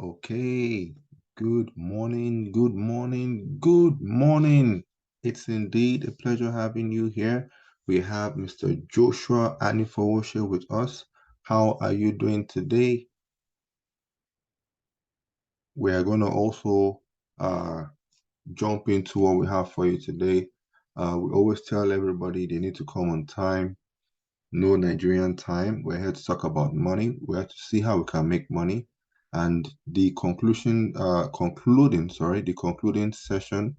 Okay, good morning, good morning, good morning. It's indeed a pleasure having you here. We have Mr. Joshua Anifowoshe with us. How are you doing today? We are going to also jump into what we have for you today. We always tell everybody they need to come on time. No Nigerian time. We're here to talk about money. We're here to see how we can make money. And the concluding session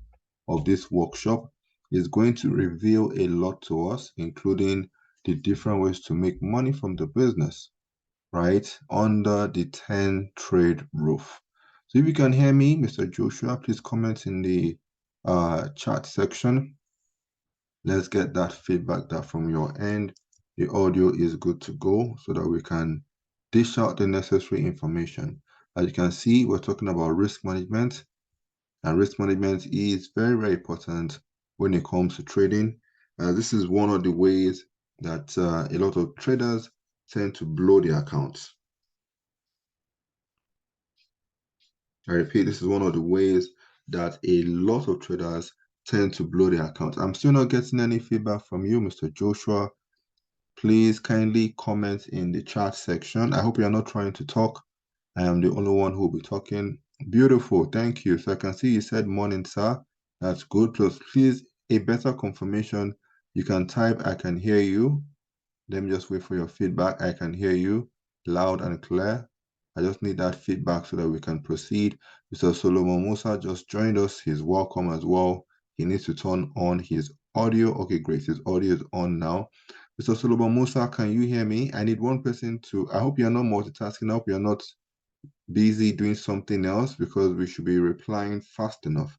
of this workshop is going to reveal a lot to us, including the different ways to make money from the business, right? Under the 10 trade roof. So if you can hear me, Mr. Joshua, please comment in the chat section. Let's get that feedback that from your end, the audio is good to go so that we can dish out the necessary information. As you can see, we're talking about risk management, and risk management is very, very important when it comes to trading. This is one of the ways that a lot of traders tend to blow their accounts. I repeat, this is one of the ways that a lot of traders tend to blow their accounts. I'm still not getting any feedback from you, Mr. Joshua. Please kindly comment in the chat section. I hope you're not trying to talk. I am the only one who will be talking. Beautiful. Thank you. So I can see you said morning, sir. That's good. Please, a better confirmation. You can type, I can hear you. Let me just wait for your feedback. I can hear you loud and clear. I just need that feedback so that we can proceed. Mr. Solomon Musa just joined us. He's welcome as well. He needs to turn on his audio. Okay, great. His audio is on now. Mr. Solomon Musa, can you hear me? I need one person to, I hope you're not multitasking. I hope you're not busy doing something else because we should be replying fast enough.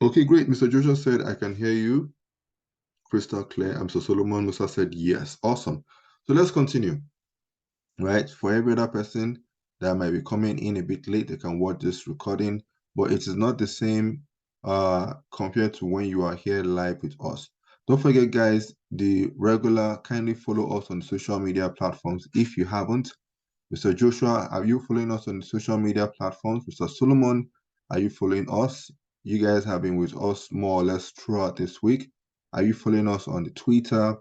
Okay, great. Mr. Joshua said, I can hear you crystal clear. Mr. Solomon Musa said, yes. Awesome. So let's continue, right? For every other person that might be coming in a bit late, they can watch this recording, but it is not the same compared to when you are here live with us. Don't forget, guys, the regular, kindly follow us on social media platforms if you haven't. Mr. Joshua, are you following us on the social media platforms? Mr. Solomon, are you following us? You guys have been with us more or less throughout this week. Are you following us on the Twitter,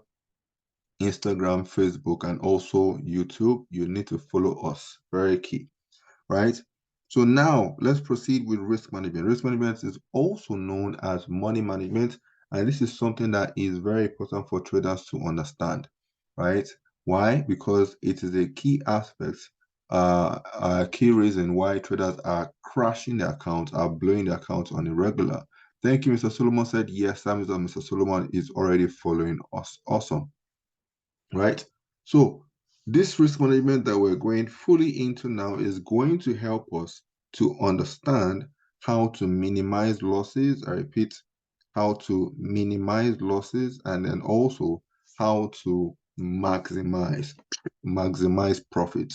Instagram, Facebook, and also YouTube? You need to follow us. Very key, right? So now let's proceed with risk management. Risk management is also known as money management, and this is something that is very important for traders to understand, right? Why? Because it is a key aspect, a key reason why traders are crashing their accounts, are blowing their accounts on a regular. Thank you, Mr. Solomon said, yes, that means that Mr. Solomon is already following us. Awesome, right? So this risk management that we're going fully into now is going to help us to understand how to minimize losses. I repeat, how to minimize losses, and then also how to maximize profit.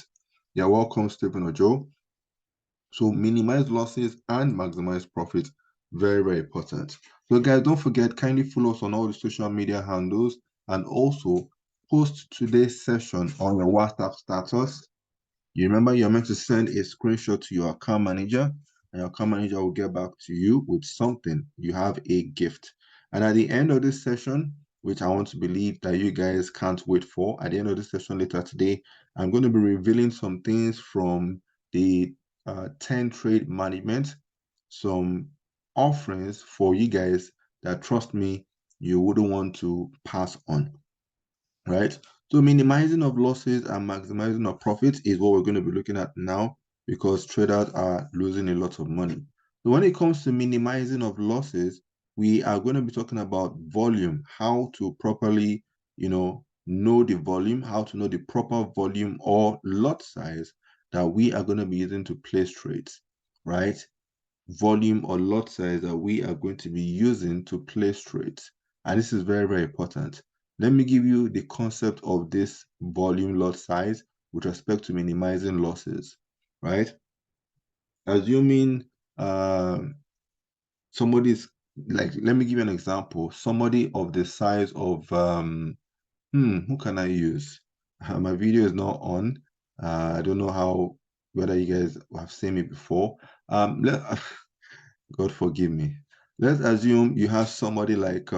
You're welcome, Stephen Ojo. So minimize losses and maximize profit. Very, very important. So guys, don't forget, kindly follow us on all the social media handles and also post today's session on your WhatsApp status. You remember you're meant to send a screenshot to your account manager, and your account manager will get back to you with something. You have a gift. And at the end of this session, which I want to believe that you guys can't wait for, at the end of this session later today, I'm going to be revealing some things from the 10 trade management, some offerings for you guys that, trust me, you wouldn't want to pass on, right? So minimizing of losses and maximizing of profits is what we're going to be looking at now, because traders are losing a lot of money. So when it comes to minimizing of losses, we are going to be talking about volume, how to properly, know the volume, how to know the proper volume or lot size that we are going to be using to place trades, right? Volume or lot size that we are going to be using to place trades. And this is very, very important. Let me give you the concept of this volume lot size with respect to minimizing losses, right? Assuming somebody's, like, let me give you an example. Somebody of the size of, who can I use? My video is not on. I don't know how whether you guys have seen me before. God forgive me. Let's assume you have somebody like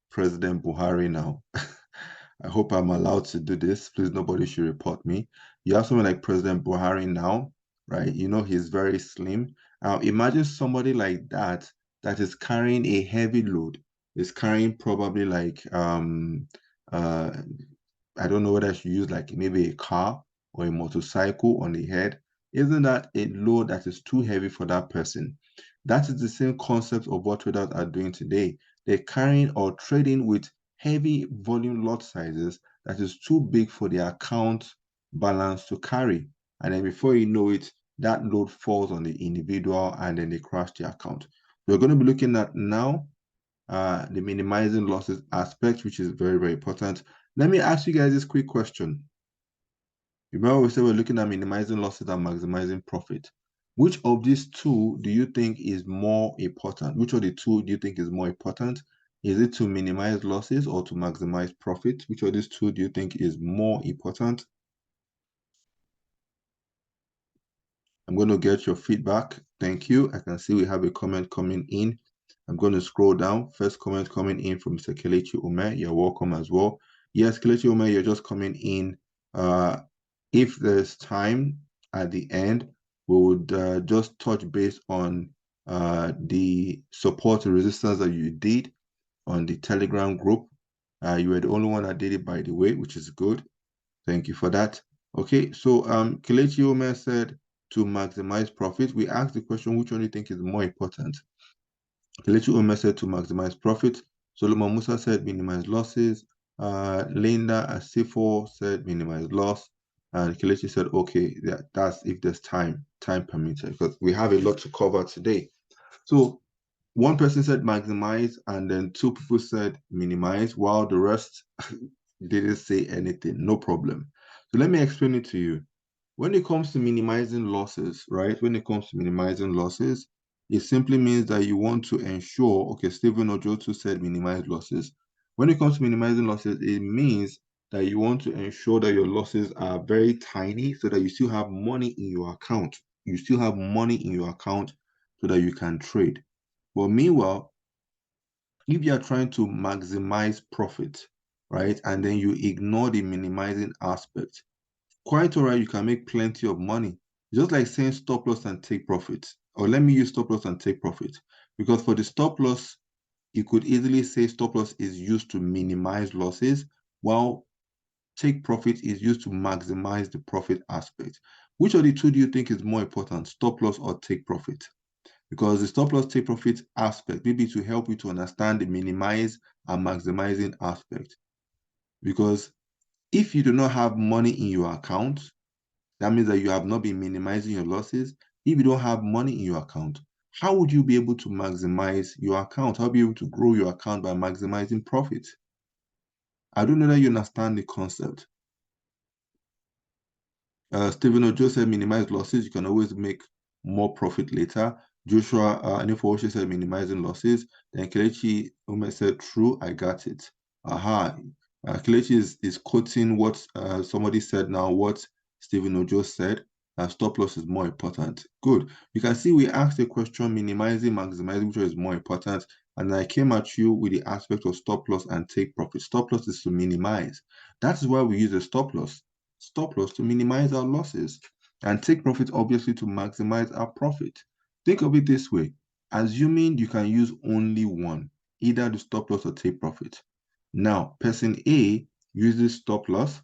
President Buhari now. I hope I'm allowed to do this. Please, nobody should report me. You have someone like President Buhari now, right? You know, he's very slim. Imagine somebody like that is carrying a heavy load, is carrying probably like uh I don't know whether I should use like maybe a car or a motorcycle on the head. Isn't that a load that is too heavy for that person? That is the same concept of what traders are doing today. They're carrying or trading with heavy volume lot sizes that is too big for their account balance to carry. And then before you know it, that load falls on the individual and then they crash the account. We're going to be looking at now the minimizing losses aspect, which is very, very important. Let me ask you guys this quick question. Remember we said we're looking at minimizing losses and maximizing profit. Which of these two do you think is more important? Which of the two do you think is more important? Is it to minimize losses or to maximize profit? Which of these two do you think is more important? I'm going to get your feedback. Thank you. I can see we have a comment coming in. I'm going to scroll down. First comment coming in from Mr. Kelechi Ume. You're welcome as well. Yes, Kelechi Ume, you're just coming in. If there's time at the end, we would just touch base on the support and resistance that you did on the Telegram group. You were the only one that did it, by the way, which is good. Thank you for that. Okay, so Kelechi Ume said to maximize profit. We asked the question, which one do you think is more important? Kelechi Ume said to maximize profit. Solomon Musa said minimize losses. Linda Asifo said minimize loss. And Kelechi said, okay, that's if there's time permitted, because we have a lot to cover today. So one person said maximize, and then two people said minimize, while the rest didn't say anything. No problem. So let me explain it to you. When it comes to minimizing losses, right? When it comes to minimizing losses, it simply means that you want to ensure, okay, Stephen Ojoto said minimize losses. When it comes to minimizing losses, it means that you want to ensure that your losses are very tiny so that you still have money in your account. You still have money in your account so that you can trade. But meanwhile, if you are trying to maximize profit, right, and then you ignore the minimizing aspect, quite all right, you can make plenty of money. Just like saying stop loss and take profit. Or let me use stop loss and take profit. Because for the stop loss, you could easily say stop loss is used to minimize losses, while take profit is used to maximize the profit aspect. Which of the two do you think is more important, stop loss or take profit? Because the stop loss take profit aspect maybe to help you to understand the minimize and maximizing aspect. Because if you do not have money in your account, that means that you have not been minimizing your losses. If you don't have money in your account, how would you be able to maximize your account? How be able to grow your account by maximizing profit? I don't know that you understand the concept. Stephen Ojo said minimize losses. You can always make more profit later. Joshua Anifowoshe said minimizing losses. Then Kelechi Ume said true, I got it. Aha. Kelechi is quoting what somebody said now, what Stephen Ojo said. Stop loss is more important. Good. You can see we asked the question, minimizing, maximizing, which is more important. And I came at you with the aspect of stop loss and take profit. Stop loss is to minimize. That is why we use a stop loss. Stop loss to minimize our losses, and take profit obviously to maximize our profit. Think of it this way, assuming you can use only one, either the stop loss or take profit. Now, person A uses stop loss,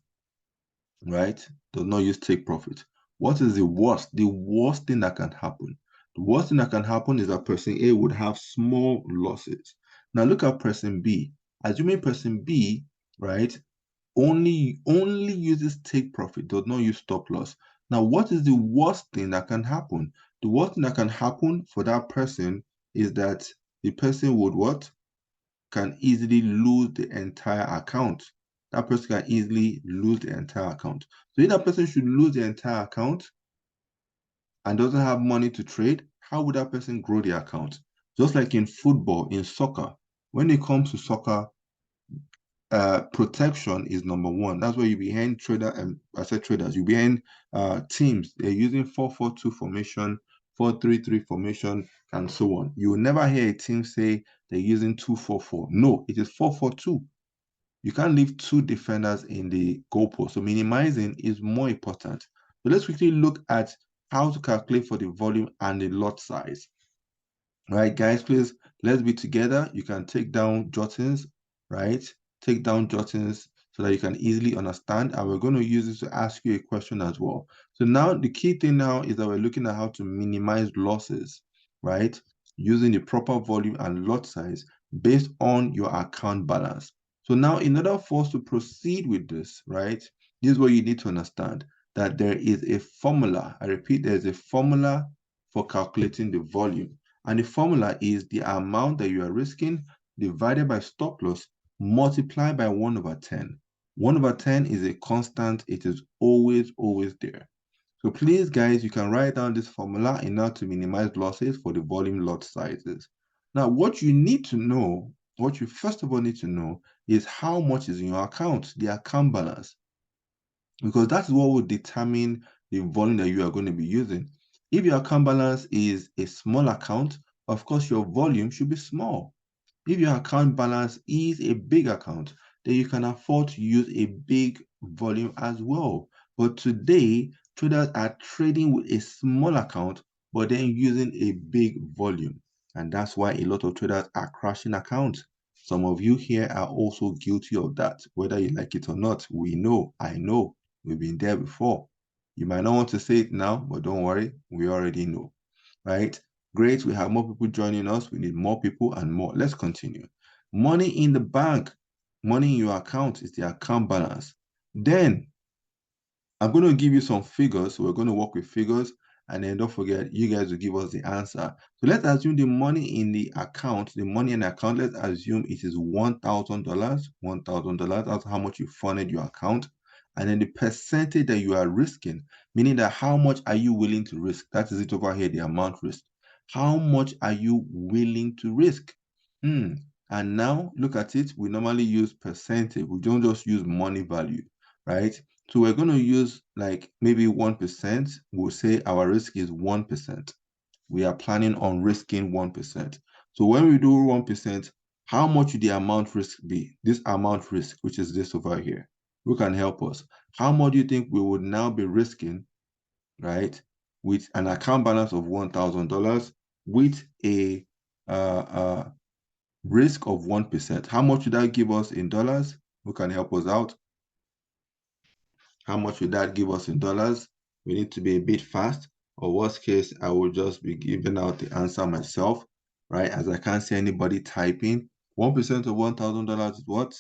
right? Does not use take profit. What is the worst? The worst thing that can happen. The worst thing that can happen is that person A would have small losses. Now look at person B. Assuming person B, right, only uses take profit, does not use stop loss. Now, what is the worst thing that can happen? The worst thing that can happen for that person is that the person would what? Can easily lose the entire account. That person can easily lose the entire account. So if that person should lose the entire account and doesn't have money to trade, how would that person grow the account? Just like in football, in soccer, when it comes to soccer, protection is number one. That's why you behind trader, and I said traders, you behind teams. They're using 4-4-2 formation, 4-3-3 formation, and so on. You will never hear a team say they're using 2-4-4. No, it is 4-4-2. You can't leave two defenders in the goalpost. So minimizing is more important. So let's quickly look at how to calculate for the volume and the lot size. Right, guys, please, let's be together. You can take down jottings, right? Take down jottings so that you can easily understand. And we're going to use this to ask you a question as well. So now the key thing now is that we're looking at how to minimize losses, right? Using the proper volume and lot size based on your account balance. So now in order for us to proceed with this, right? This is what you need to understand, that there is a formula. I repeat, there's a formula for calculating the volume. And the formula is the amount that you are risking divided by stop loss multiplied by 1/10. 1/10 is a constant. It is always, always there. So please, guys, you can write down this formula in order to minimize losses for the volume lot sizes. Now, what you need to know, what you first of all need to know is how much is in your account, the account balance, because that's what will determine the volume that you are going to be using. If your account balance is a small account, of course, your volume should be small. If your account balance is a big account, then you can afford to use a big volume as well. But today, traders are trading with a small account, but then using a big volume. And that's why a lot of traders are crashing accounts. Some of you here are also guilty of that. Whether you like it or not, we know, I know, we've been there before. You might not want to say it now, but don't worry, we already know, right? Great, we have more people joining us. We need more people and more. Let's continue. Money in the bank, money in your account is the account balance. Then I'm going to give you some figures. So we're going to work with figures, and then don't forget, you guys will give us the answer. So let's assume the money in the account, let's assume it is $1,000, $1,000. That's how much you funded your account. And then the percentage that you are risking, meaning that how much are you willing to risk? That is it over here, the amount risk. How much are you willing to risk? And now look at it. We normally use percentage. We don't just use money value, right? So we're going to use like maybe 1%. We'll say our risk is 1%. We are planning on risking 1%. So when we do 1%, how much would the amount risk be? This amount risk, which is this over here. Who can help us? How much do you think we would now be risking, right? With an account balance of $1,000 with a risk of 1%. How much would that give us in dollars? Who can help us out? How much would that give us in dollars? We need to be a bit fast, or worst case, I will just be giving out the answer myself, right? As I can't see anybody typing. 1% of $1,000 is what?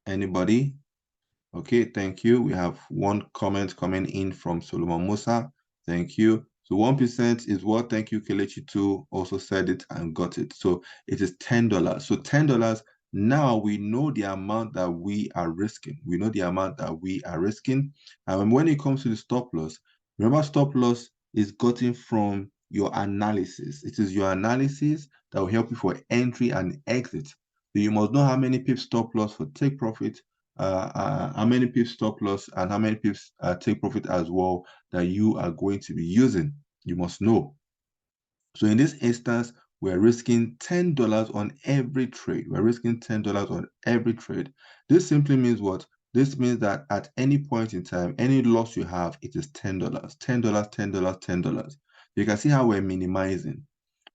Anybody? Okay, thank you. We have one comment coming in from Solomon Musa. Thank you. So 1% is what? Thank you, Kelechi too. Also said it and got it. So it is $10. So $10. Now we know the amount that we are risking. We know the amount that we are risking. And when it comes to the stop loss, remember stop loss is gotten from your analysis. It is your analysis that will help you for entry and exit. So you must know how many pips stop loss for take profit, how many pips stop loss, and how many pips take profit as well that you are going to be using. You must know. So in this instance, we're risking $10 on every trade. We're risking $10 on every trade. This simply means what? This means that at any point in time, any loss you have, it is $10. $10, $10, $10. You can see how we're minimizing,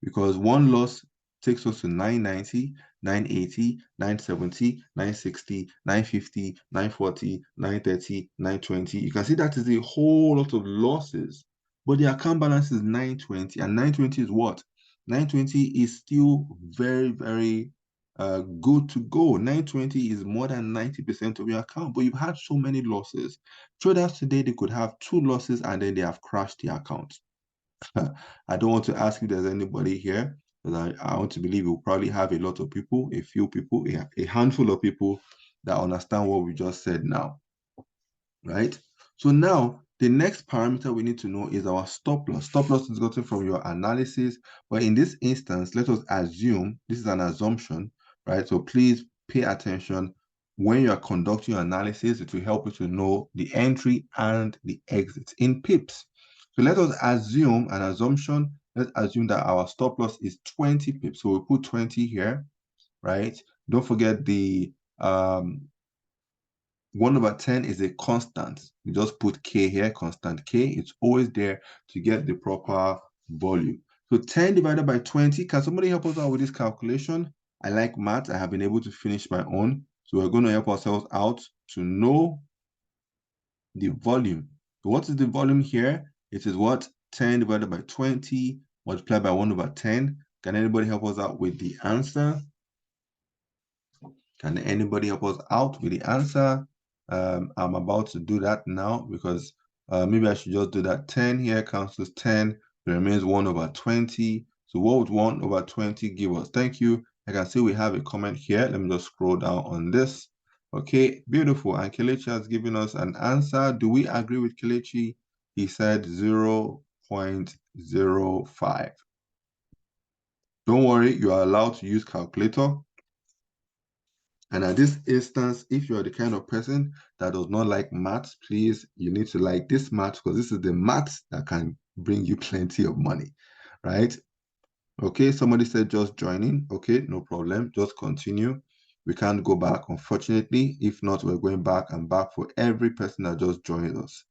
because one loss takes us to 990, 980, 970, 960, 950, 940, 930, 920. You can see that is a whole lot of losses. But the account balance is 920, and 920 is what? 920 is still very, very good to go. 920 is more than 90% of your account, but you've had so many losses. Traders today, they could have 2 losses and then they have crashed the account. I don't want to ask if there's anybody here, but I want to believe we'll probably have a lot of people, a few people, a handful of people that understand what we just said now, right? So now the next parameter we need to know is our stop loss. Stop loss is gotten from your analysis, but in this instance, let us assume, this is an assumption, right? So please pay attention. When you are conducting your analysis, it will help you to know the entry and the exit in pips. So let us assume an assumption. Let's assume that our stop loss is 20 pips. So we'll put 20 here, right? Don't forget the 1/10 is a constant. You just put K here, constant K. It's always there to get the proper volume. So 10 divided by 20. Can somebody help us out with this calculation? I like math. I have been able to finish my own. So we're going to help ourselves out to know the volume. So what is the volume here? It is what? 10 divided by 20 multiplied by 1/10. Can anybody help us out with the answer? Can anybody help us out with the answer? I'm about to do that now because maybe I should just do that. 10 here cancels 10. It remains 1/20. So what would 1/20 give us? Thank you. I can see we have a comment here. Let me just scroll down on this. Okay, beautiful. And Kelechi has given us an answer. Do we agree with Kelechi? He said 0.05. Don't worry, you are allowed to use calculator. And at this instance, if you're the kind of person that does not like maths, please, you need to like this math because this is the maths that can bring you plenty of money, right? Okay, somebody said just joining. Okay, no problem. Just continue. We can't go back, unfortunately. If not, we're going back and back for every person that just joined us.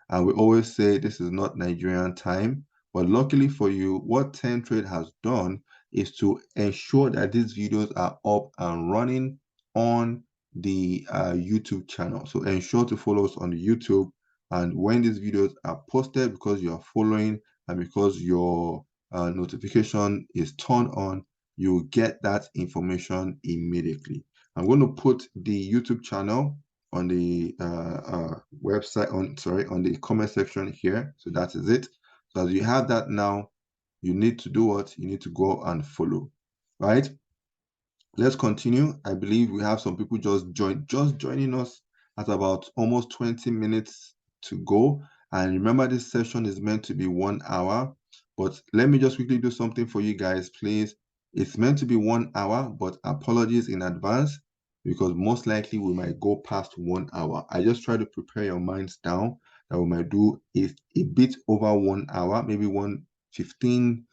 And we always say this is not Nigerian time. But luckily for you, what 10 Trade has done is to ensure that these videos are up and running on the YouTube channel. So ensure to follow us on the YouTube. And when these videos are posted, because you are following and because your notification is turned on, you will get that information immediately. I'm going to put the YouTube channel on the website, on the comment section here. So that is it. So as you have that now, you need to do what? You need to go and follow, right? Let's continue. I believe we have some people just joining us at about almost 20 minutes to go. And remember, this session is meant to be 1 hour. But let me just quickly do something for you guys, please. It's meant to be 1 hour, but apologies in advance because most likely we might go past 1 hour. I just try to prepare your minds down that we might do a bit over 1 hour, maybe 1:15.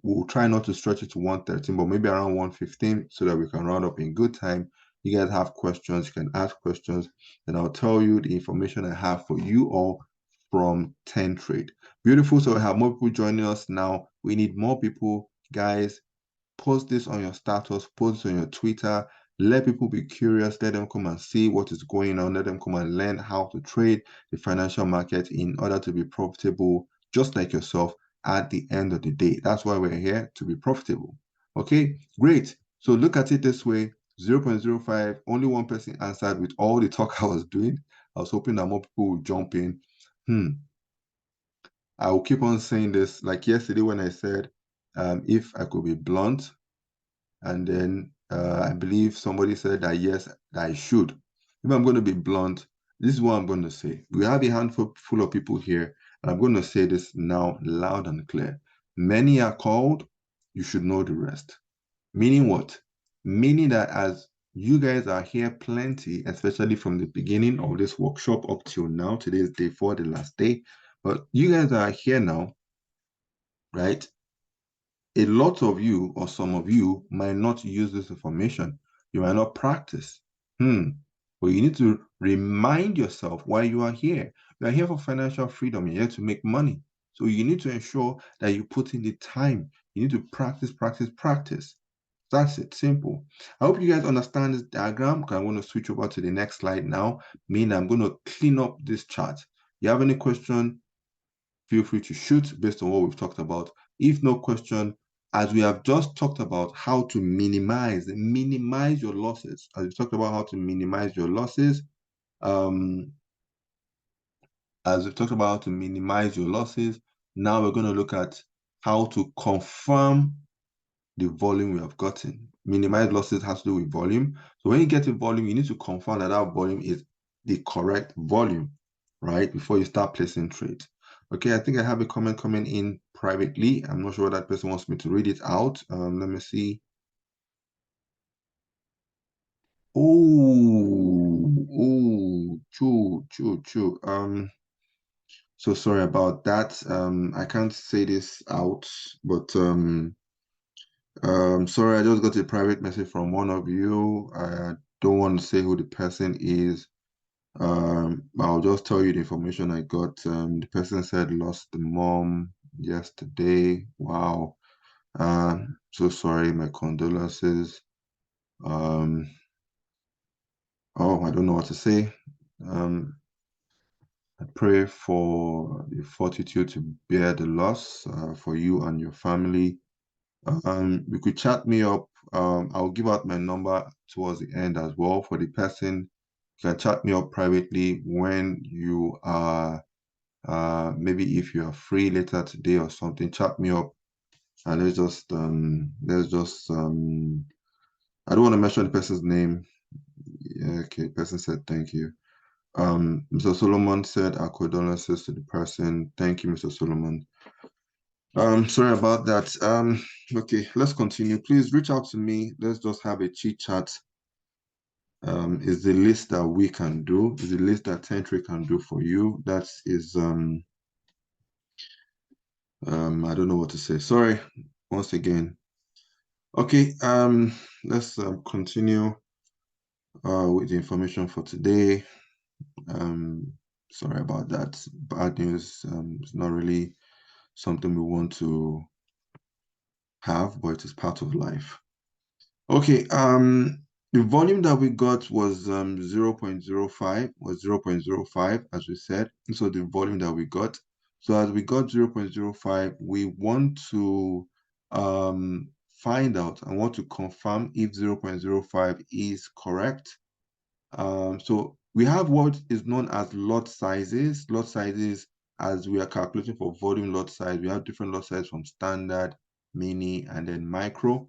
We'll try not to stretch it to 1:13, but maybe around 1:15 so that we can round up in good time. You guys have questions, you can ask questions, and I'll tell you the information I have for you all from 10 Trade. Beautiful. So we have more people joining us now. We need more people. Guys, post this on your status, post this on your Twitter. Let people be curious. Let them come and see what is going on. Let them come and learn how to trade the financial market in order to be profitable, just like yourself at the end of the day. That's why we're here, to be profitable. Okay, great. So look at it this way, 0.05, only one person answered with all the talk I was doing. I was hoping that more people would jump in. I will keep on saying this, like yesterday when I said, if I could be blunt, and then I believe somebody said that yes, that I should. If I'm going to be blunt, this is what I'm going to say. We have a handful full of people here, and I'm going to say this now loud and clear. Many are called, you should know the rest. Meaning what? Meaning that as you guys are here plenty, especially from the beginning of this workshop up till now, today is day 4, the last day, but you guys are here now, right? A lot of you or some of you might not use this information. You might not practice. But you need to remind yourself why you are here. You are here for financial freedom. You're here to make money. So you need to ensure that you put in the time. You need to practice, practice, practice. That's it, simple. I hope you guys understand this diagram because I'm going to switch over to the next slide now, meaning I'm going to clean up this chart. You have any question, feel free to shoot based on what we've talked about. If no question, as we have just talked about how to minimize your losses, as we talked about how to minimize your losses, now we're going to look at how to confirm the volume we have gotten. Minimize losses has to do with volume. So when you get a volume, you need to confirm that that volume is the correct volume, right? Before you start placing trades. Okay, I think I have a comment coming in privately. I'm not sure that person wants me to read it out. Let me see. True. So sorry about that. I can't say this out, but sorry, I just got a private message from one of you. I don't want to say who the person is. I'll just tell you the information I got. The person said lost the mom yesterday. Wow. So sorry, my condolences. Oh, I don't know what to say. I pray for the fortitude to bear the loss for you and your family. You could chat me up. I'll give out my number towards the end as well for the person. You can chat me up privately when you are, maybe if you are free later today or something, chat me up and I don't want to mention the person's name. Yeah, okay, person said thank you. Mr. Solomon said our condolences to the person. Thank you, Mr. Solomon. Sorry about that. Okay, let's continue. Please reach out to me. Let's just have a chit chat. Is the list that we can do, is the list that Tentry can do for you. That is I don't know what to say. Sorry, once again. Okay, let's continue with the information for today. Sorry about that. Bad news. It's not really something we want to have, but it is part of life. Okay, the volume that we got was 0.05, as we said. So the volume that we got. So as we got 0.05, we want to find out and want to confirm if 0.05 is correct. So we have what is known as lot sizes. Lot sizes, as we are calculating for volume lot size, we have different lot sizes from standard, mini, and then micro,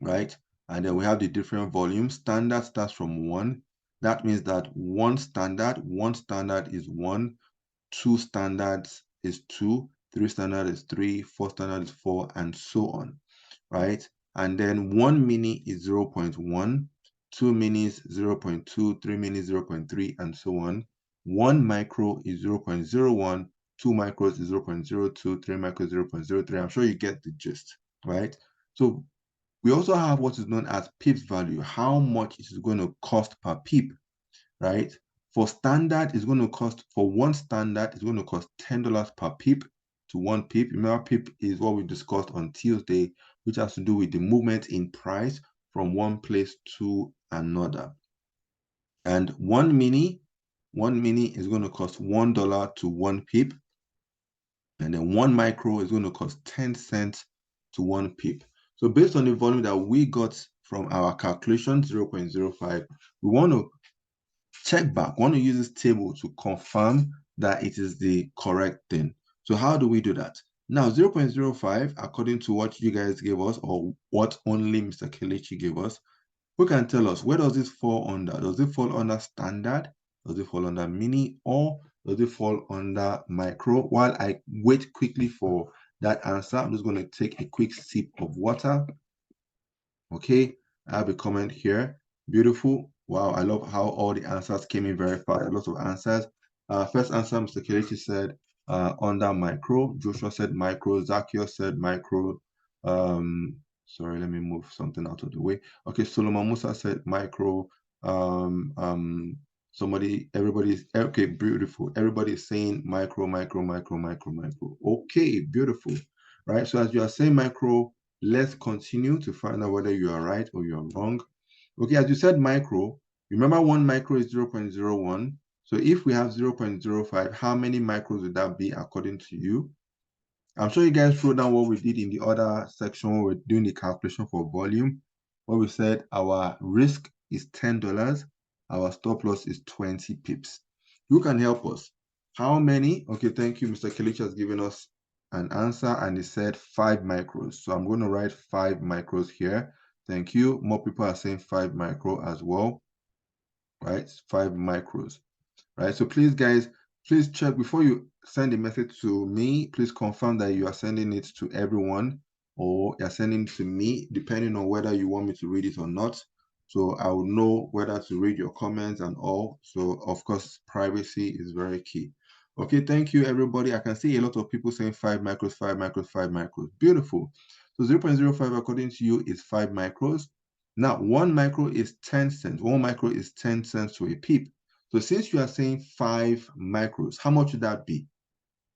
right? And then we have the different volumes. Standard starts from 1. That means that one standard is 1, 2 standards is 2, 3 standard is 3, 4 standard is 4, and so on, right? And then 1 mini is 0.1, 2 minis 0.2, 3 minis 0.3, and so on. 1 micro is 0.01, 2 micros is 0.02, 3 micros 0.03. I'm sure you get the gist, right? So we also have what is known as pips value, how much it is going to cost per pip, right? For standard, it's going to cost, for one standard, it's going to cost $10 per pip to 1 pip. Remember, pip is what we discussed on Tuesday, which has to do with the movement in price from one place to another. And 1 mini is going to cost $1 to 1 pip. And then 1 micro is going to cost 10 cents to 1 pip. So based on the volume that we got from our calculation, 0.05, we want to check back, we want to use this table to confirm that it is the correct thing. So how do we do that? Now, 0.05, according to what you guys gave us, or what only Mr. Kelechi gave us, who can tell us, where does this fall under? Does it fall under standard? Does it fall under mini? Or does it fall under micro? While I wait quickly for that answer, I'm just going to take a quick sip of water. Okay, I have a comment here. Beautiful. Wow, I love how all the answers came in very fast. A lot of answers. First answer, Mr. Kelechi said under micro. Joshua said micro. Zakio said micro. Sorry, let me move something out of the way. Okay, Solomon Musa said micro. Everybody's okay, beautiful. Everybody is saying micro. Okay, beautiful. Right. So as you are saying micro, let's continue to find out whether you are right or you're wrong. Okay, as you said micro, remember 1 micro is 0.01. So if we have 0.05, how many micros would that be according to you? I'm sure you guys wrote down what we did in the other section when we're doing the calculation for volume. What we said, our risk is $10, our stop loss is 20 pips. Who can help us? How many? Okay, thank you. Mr. Kelechi has given us an answer and he said 5 micros. So I'm going to write 5 micros here. Thank you. More people are saying 5 micro as well, right? 5 micros, right? So please, guys, please check before you send a message to me. Please confirm that you are sending it to everyone or you're sending it to me, depending on whether you want me to read it or not. So I will know whether to read your comments and all. So of course, privacy is very key. Okay, thank you, everybody. I can see a lot of people saying 5 micros, 5 micros, 5 micros. Beautiful. So 0.05 according to you is 5 micros. Now, 1 micro is 10 cents. 1 micro is 10 cents to a pip. So since you are saying 5 micros, how much would that be?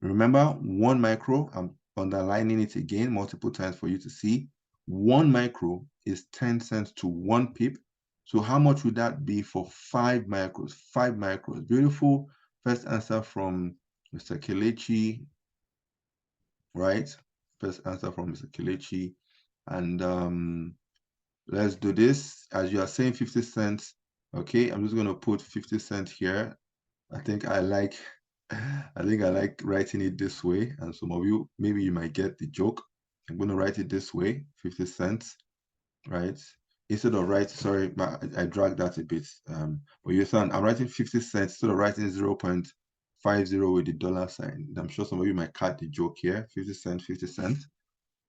Remember, 1 micro, I'm underlining it again multiple times for you to see. 1 micro is 10 cents to 1 pip. So how much would that be for 5 micros? 5 micros. Beautiful. First answer from Mr. Kelechi, right? First answer from Mr. Kelechi. And let's do this. As you are saying 50 cents, okay, I'm just going to put 50 cents here. I think I like writing it this way, and some of you, maybe you might get the joke. I'm going to write it this way, 50 cents, right? Instead of writing, sorry, I dragged that a bit. But you understand, I'm writing 50 cents instead of writing 0.50 with the dollar sign. I'm sure some of you might cut the joke here, 50 cents, 50 cents,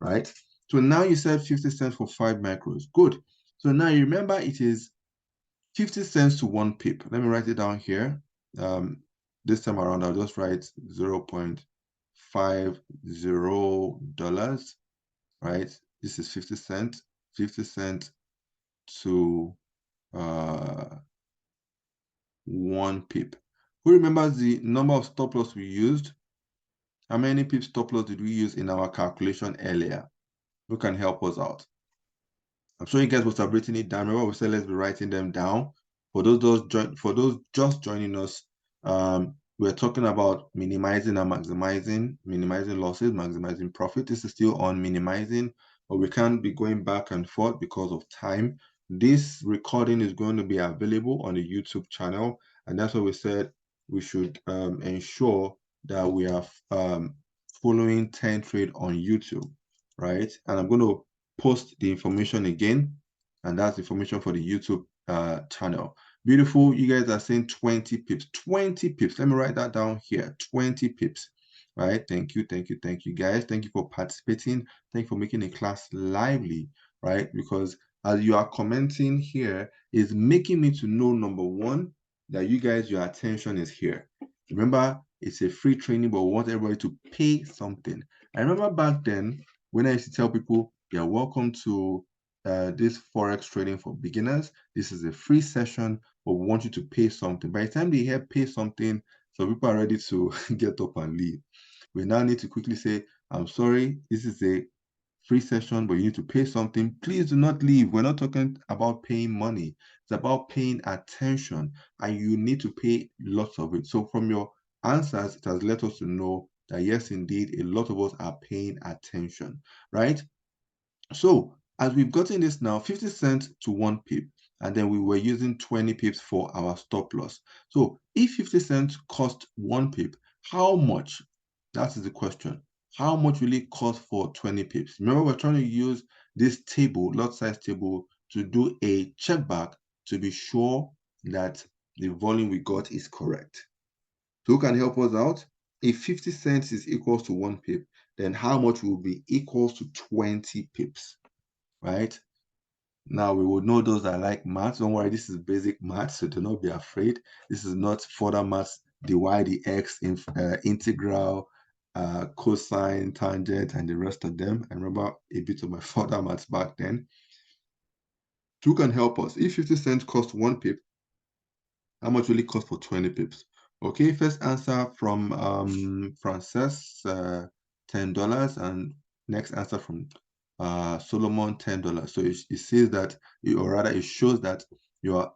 right? So now you said 50 cents for 5 micros. Good. So now you remember it is 50 cents to 1 pip. Let me write it down here. This time around, I'll just write $0.50, right? This is 50 cents. 50 cents to 1 pip. Who remembers the number of stop loss we used? How many pip stop loss did we use in our calculation earlier? Who can help us out? I'm sure you guys must have written it down. Remember, we said let's be writing them down. For those just joining us, we're talking about minimizing and maximizing, minimizing losses, maximizing profit. This is still on minimizing, but we can't be going back and forth because of time. This recording is going to be available on the YouTube channel, and that's why we said we should ensure that we are following 10 Trade on YouTube, right? And I'm going to post the information again, and that's information for the YouTube channel. Beautiful. You guys are saying 20 pips. 20 pips. Let me write that down here. 20 pips. Right. Thank you. Thank you. Thank you, guys. Thank you for participating. Thank you for making the class lively. Right. Because as you are commenting here, is making me to know, number one, that you guys, your attention is here. Remember, it's a free training, but we want everybody to pay something. I remember back then when I used to tell people, you're welcome to this Forex trading for beginners. This is a free session, but we want you to pay something. By the time they hear pay something, so people are ready to get up and leave. We now need to quickly say, I'm sorry, this is a free session, but you need to pay something. Please do not leave. We're not talking about paying money. It's about paying attention, and you need to pay lots of it. So from your answers, it has let us to know that yes, indeed, a lot of us are paying attention, right? So as we've gotten this now, 50 cents to 1 pip, and then we were using 20 pips for our stop loss. So if 50 cents cost 1 pip, how much? That is the question. How much will it cost for 20 pips? Remember, we're trying to use this table, lot size table, to do a check back to be sure that the volume we got is correct. So who can help us out? If 50 cents is equals to 1 pip, then how much will be equals to 20 pips, right? Now we would know those that like maths. Don't worry, this is basic maths, so do not be afraid. This is not further maths, the y, the x, integral, cosine, tangent, and the rest of them. I remember a bit of my further maths back then. Who can help us? If 50 cents costs 1 pip, how much will it cost for 20 pips? Okay, first answer from Frances, $10, and next answer from Solomon, $10. So it says that, or rather it shows that your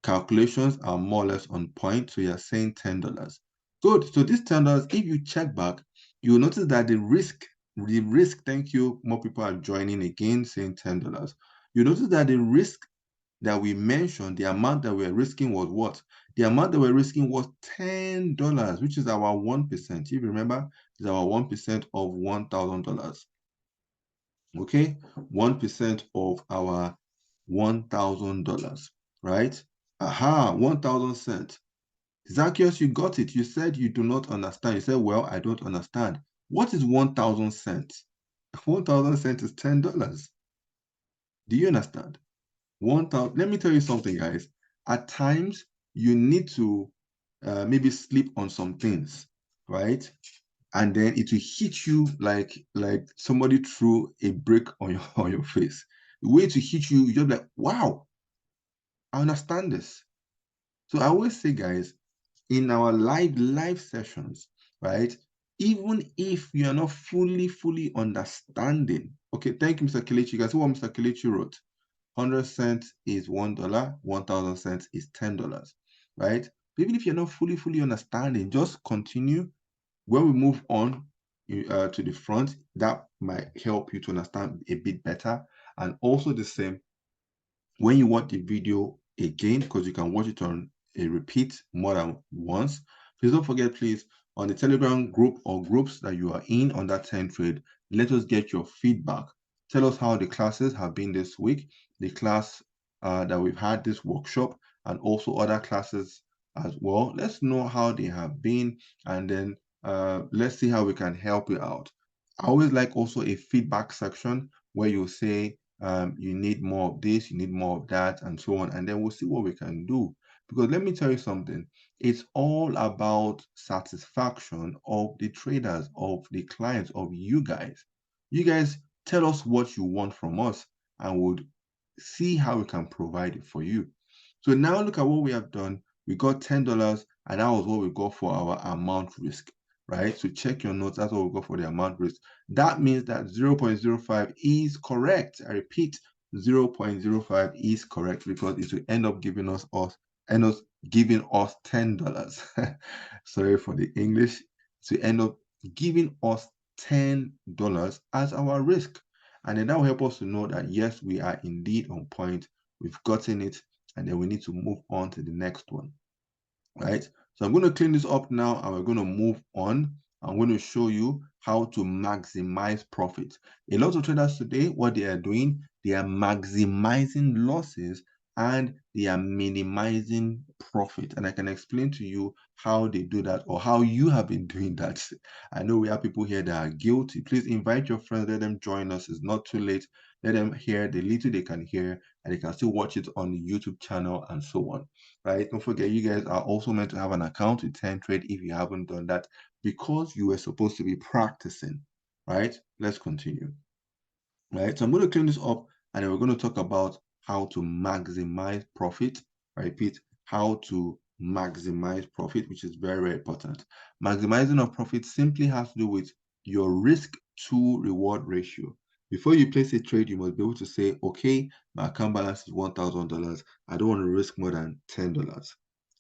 calculations are more or less on point. So you're saying $10. Good. So this $10, if you check back, you'll notice that the risk, thank you, more people are joining again saying $10. You notice that the risk that we mentioned, the amount that we're risking was what? The amount that we're risking was $10, which is our 1%. If you remember, is our 1% of $1,000. Okay, 1% of our $1,000, right? Aha, 1,000 cents. Zacchaeus, you got it. You said you do not understand. You said, well, I don't understand. What is 1,000 cents? 1,000 cents is $10. Do you understand? 1,000. Let me tell you something, guys. At times, you need to maybe sleep on some things, right? And then it will hit you like somebody threw a brick on your on your face. The way to hit you, you're like, wow, I understand this. So I always say, guys, in our live sessions, right? Even if you are not fully understanding, okay, thank you, Mr. Kelechi. You guys see what Mr. Kelechi wrote? 100 cents is $1, 1,000 cents is $10, right? Even if you're not fully understanding, just continue. When we move on to the front, that might help you to understand a bit better. And also the same when you watch the video again, because you can watch it on a repeat more than once. Please don't forget, please, on the Telegram group or groups that you are in on that 10 trade, let us get your feedback. Tell us how the classes have been this week, the class that we've had this workshop, and also other classes as well. Let's know how they have been, and then let's see how we can help you out. I always like also a feedback section where you say you need more of this, you need more of that, and so on. And then we'll see what we can do. Because let me tell you something, it's all about satisfaction of the traders, of the clients, of you guys. You guys tell us what you want from us, and we'll see how we can provide it for you. So now look at what we have done. We got $10, and that was what we got for our amount risk, right? So check your notes. That's what we got for the amount risk. That means that 0.05 is correct. I repeat, 0.05 is correct because it will end up giving us $10. Sorry for the English. To end up giving us $10 as our risk. And then that will help us to know that yes, we are indeed on point. We've gotten it, and then we need to move on to the next one, right? So I'm going to clean this up now, and we're going to move on. I'm going to show you how to maximize profit. A lot of traders today, what they are doing, they are maximizing losses and they are minimizing profit. And I can explain to you how they do that or how you have been doing that. I know we have people here that are guilty. Please invite your friends, let them join us. It's not too late. Let them hear the little they can hear, and they can still watch it on the YouTube channel and so on. Right? Don't forget, you guys are also meant to have an account with 10 Trade if you haven't done that, because you were supposed to be practicing, right? Let's continue, right? So I'm going to clean this up, and then we're going to talk about how to maximize profit. I repeat, how to maximize profit, which is very important. Maximizing of profit simply has to do with your risk to reward ratio. Before you place a trade, you must be able to say, okay, my account balance is $1,000. I don't want to risk more than $10,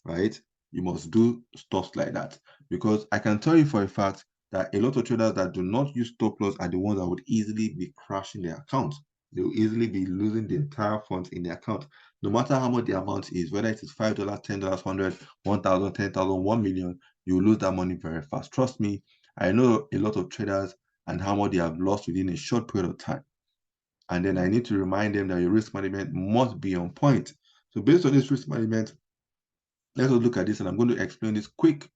right? You must do stuff like that, because I can tell you for a fact that a lot of traders that do not use stop loss are the ones that would easily be crashing their account. They will easily be losing the entire funds in their account, no matter how much the amount is, whether it is $5, $10, 100, 1,000, 10,000, 1 million, you will lose that money very fast. Trust me, I know a lot of traders and how much they have lost within a short period of time. And then I need to remind them that your risk management must be on point. So based on this risk management, let us look at this, and I'm going to explain this quick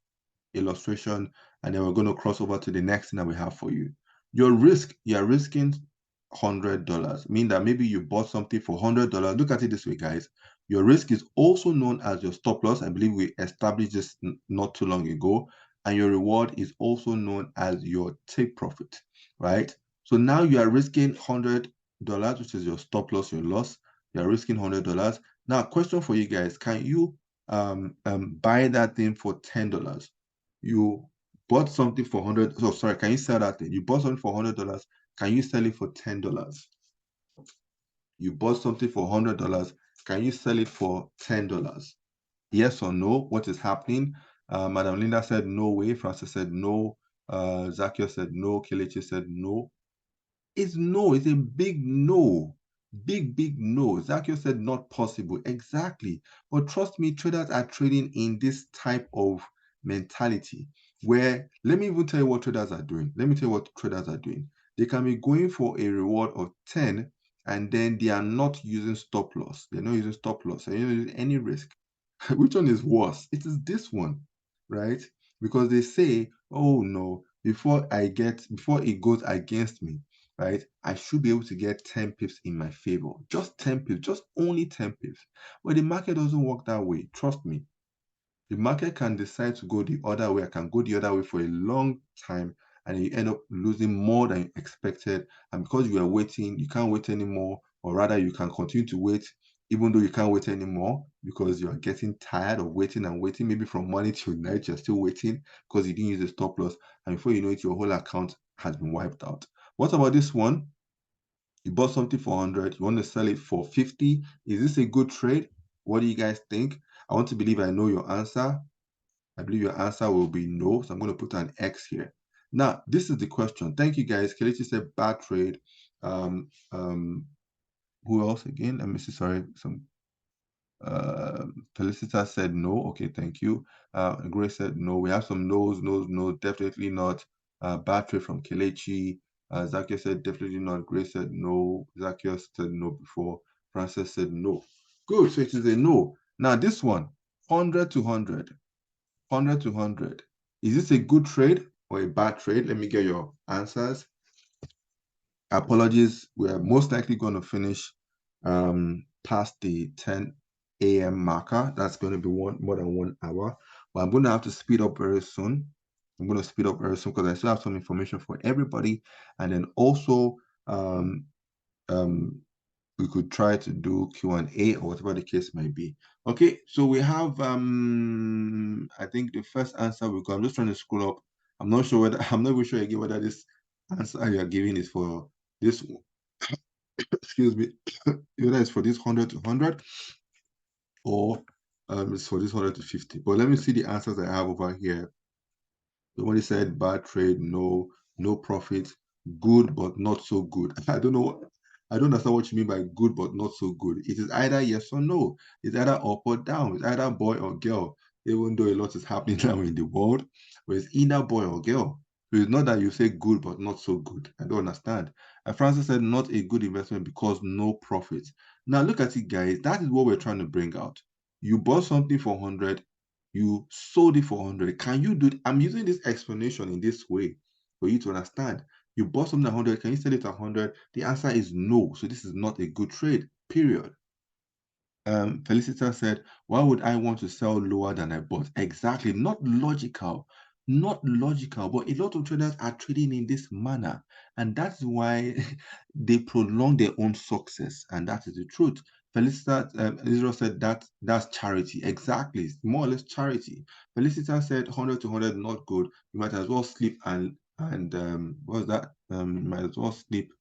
illustration, and then we're going to cross over to the next thing that we have for you. Your risk, you're risking $100, meaning that maybe you bought something for $100. Look at it this way, guys. Your risk is also known as your stop loss. I believe we established this not too long ago. And your reward is also known as your take profit, right? So now you are risking $100, which is your stop loss, your loss. You are risking $100. Now, question for you guys: can you buy that thing for $10? You bought something for 100. So sorry, can you sell that thing? You bought something for $100. Can you sell it for $10? You bought something for $100. Can you sell it for $10? Yes or no? What is happening? Madam Linda said no way. Francis said no. Zacchaeus said no. Kelechi said no. It's no. It's a big no. Big no. Zacchaeus said not possible. Exactly. But trust me, traders are trading in this type of mentality where, let me even tell you what traders are doing. Let me tell you what traders are doing. They can be going for a reward of 10, and then they are not using stop loss. They're not using stop loss. They're not using any risk. Which one is worse? It is this one, right? Because they say, oh no, before it goes against me, right? I should be able to get 10 pips in my favor. Just 10 pips, just only 10 pips. But the market doesn't work that way. Trust me. The market can decide to go the other way. I can go the other way for a long time, and you end up losing more than you expected. And because you are waiting, you can't wait anymore, or rather, you can continue to wait, even though you can't wait anymore because you are getting tired of waiting and waiting. Maybe from morning till night, you're still waiting because you didn't use a stop loss, and before you know it, your whole account has been wiped out. What about this one? You bought something for 100, you want to sell it for 50. Is this a good trade? What do you guys think? I want to believe I know your answer. I believe your answer will be no, so I'm going to put an X here. Now, this is the question. Thank you, guys. Kelechi said bad trade. Who else again? Let me see. Sorry, some Felicita said no. Okay, thank you. Grace said no. We have some no's, no, definitely not. Bad trade from Kelechi. Zacchaeus said definitely not. Grace said no. Zacchaeus said no before. Francis said no. Good. So it is a no. Now this one, 100 to 100. 100 to 100. Is this a good trade or a bad trade? Let me get your answers. Apologies. We're most likely going to finish past the 10 a.m. marker. That's going to be more than 1 hour. But I'm going to have to speed up very soon. I'm going to speed up very soon because I still have some information for everybody. And then also, we could try to do Q&A or whatever the case might be. Okay, so we have I think the first answer we got. I'm just trying to scroll up. I'm not sure whether I'm not even sure again whether this answer you're giving is for this excuse me, whether it's for this 100 to 100 or it's for this 100 to 50. But let me see the answers I have over here. Somebody said bad trade, no profit, good but not so good. I don't know. I don't understand what you mean by good but not so good. It is either yes or no. It's either up or down. It's either boy or girl. Even though a lot is happening now in the world, but it's either boy or girl. So it's not that you say good but not so good. I don't understand. Francis said not a good investment because no profit. Now look at it, guys. That is what we're trying to bring out. You bought something for 100. You sold it for 100. Can you do it? I'm using this explanation in this way for you to understand. You bought something at 100. Can you sell it at 100? The answer is no. So this is not a good trade, period. Felicita said, why would I want to sell lower than I bought? Exactly. Not logical. Not logical. But a lot of traders are trading in this manner. And that's why they prolong their own success. And that is the truth. Felicita Israel said that's charity. Exactly. It's more or less charity. Felicita said 100 to 100 not good. You might as well sleep and what's that? You might as well sleep.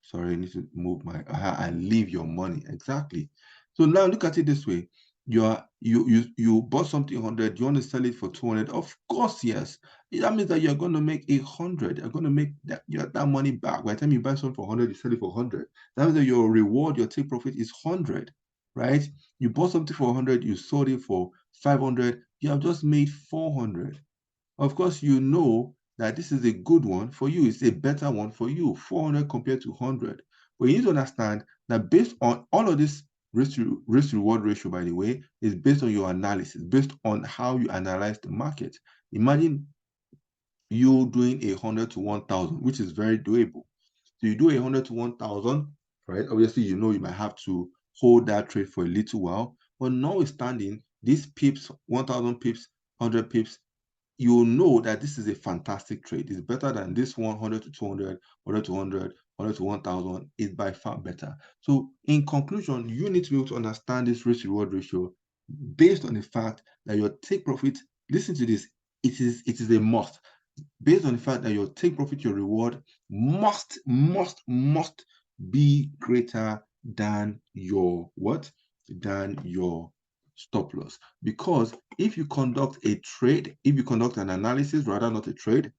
Sorry, I need to move my and leave your money. Exactly. So now look at it this way. You bought something 100, you want to sell it for 200. Of course, yes. That means that you're going to make 100. You're going to make that money back. By the time you buy something for 100, you sell it for 100. That means that your reward, your take profit is 100, right? You bought something for 100, you sold it for 500, you have just made 400. Of course, you know that this is a good one for you. It's a better one for you, 400 compared to 100. But you need to understand that based on all of this risk-reward ratio, by the way, is based on your analysis, based on how you analyze the market. Imagine you doing 100 to 1,000, which is very doable. So you do 100 to 1,000, right? Obviously, you know you might have to hold that trade for a little while. But notwithstanding, these pips, 1,000 pips, 100 pips, you know that this is a fantastic trade. It's better than this 100 to 200, 100 to 100, 100 to 1,000. It's by far better. So in conclusion, you need to be able to understand this risk-reward ratio based on the fact that your take profit, listen to this, it is a must. Based on the fact that your take profit, your reward must be greater than your what? Than your stop loss. Because if you conduct a trade, if you conduct an analysis, rather not a trade,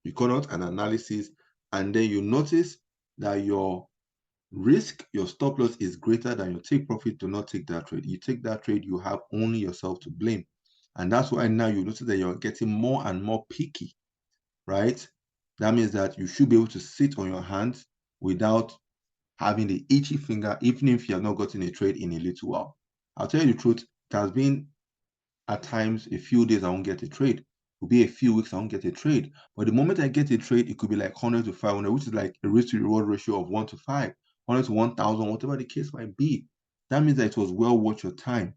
you conduct an analysis and then you notice that your risk, your stop loss is greater than your take profit, do not take that trade. You take that trade, you have only yourself to blame. And that's why now you notice that you're getting more and more picky, right? That means that you should be able to sit on your hands without having the itchy finger, even if you have not gotten a trade in a little while. I'll tell you the truth, it has been at times a few days I won't get a trade. will be a few weeks, I won't get a trade. But the moment I get a trade, it could be like 100 to 500, which is like a risk to reward ratio of 1 to 5, 100 to 1,000, whatever the case might be. That means that it was well worth your time.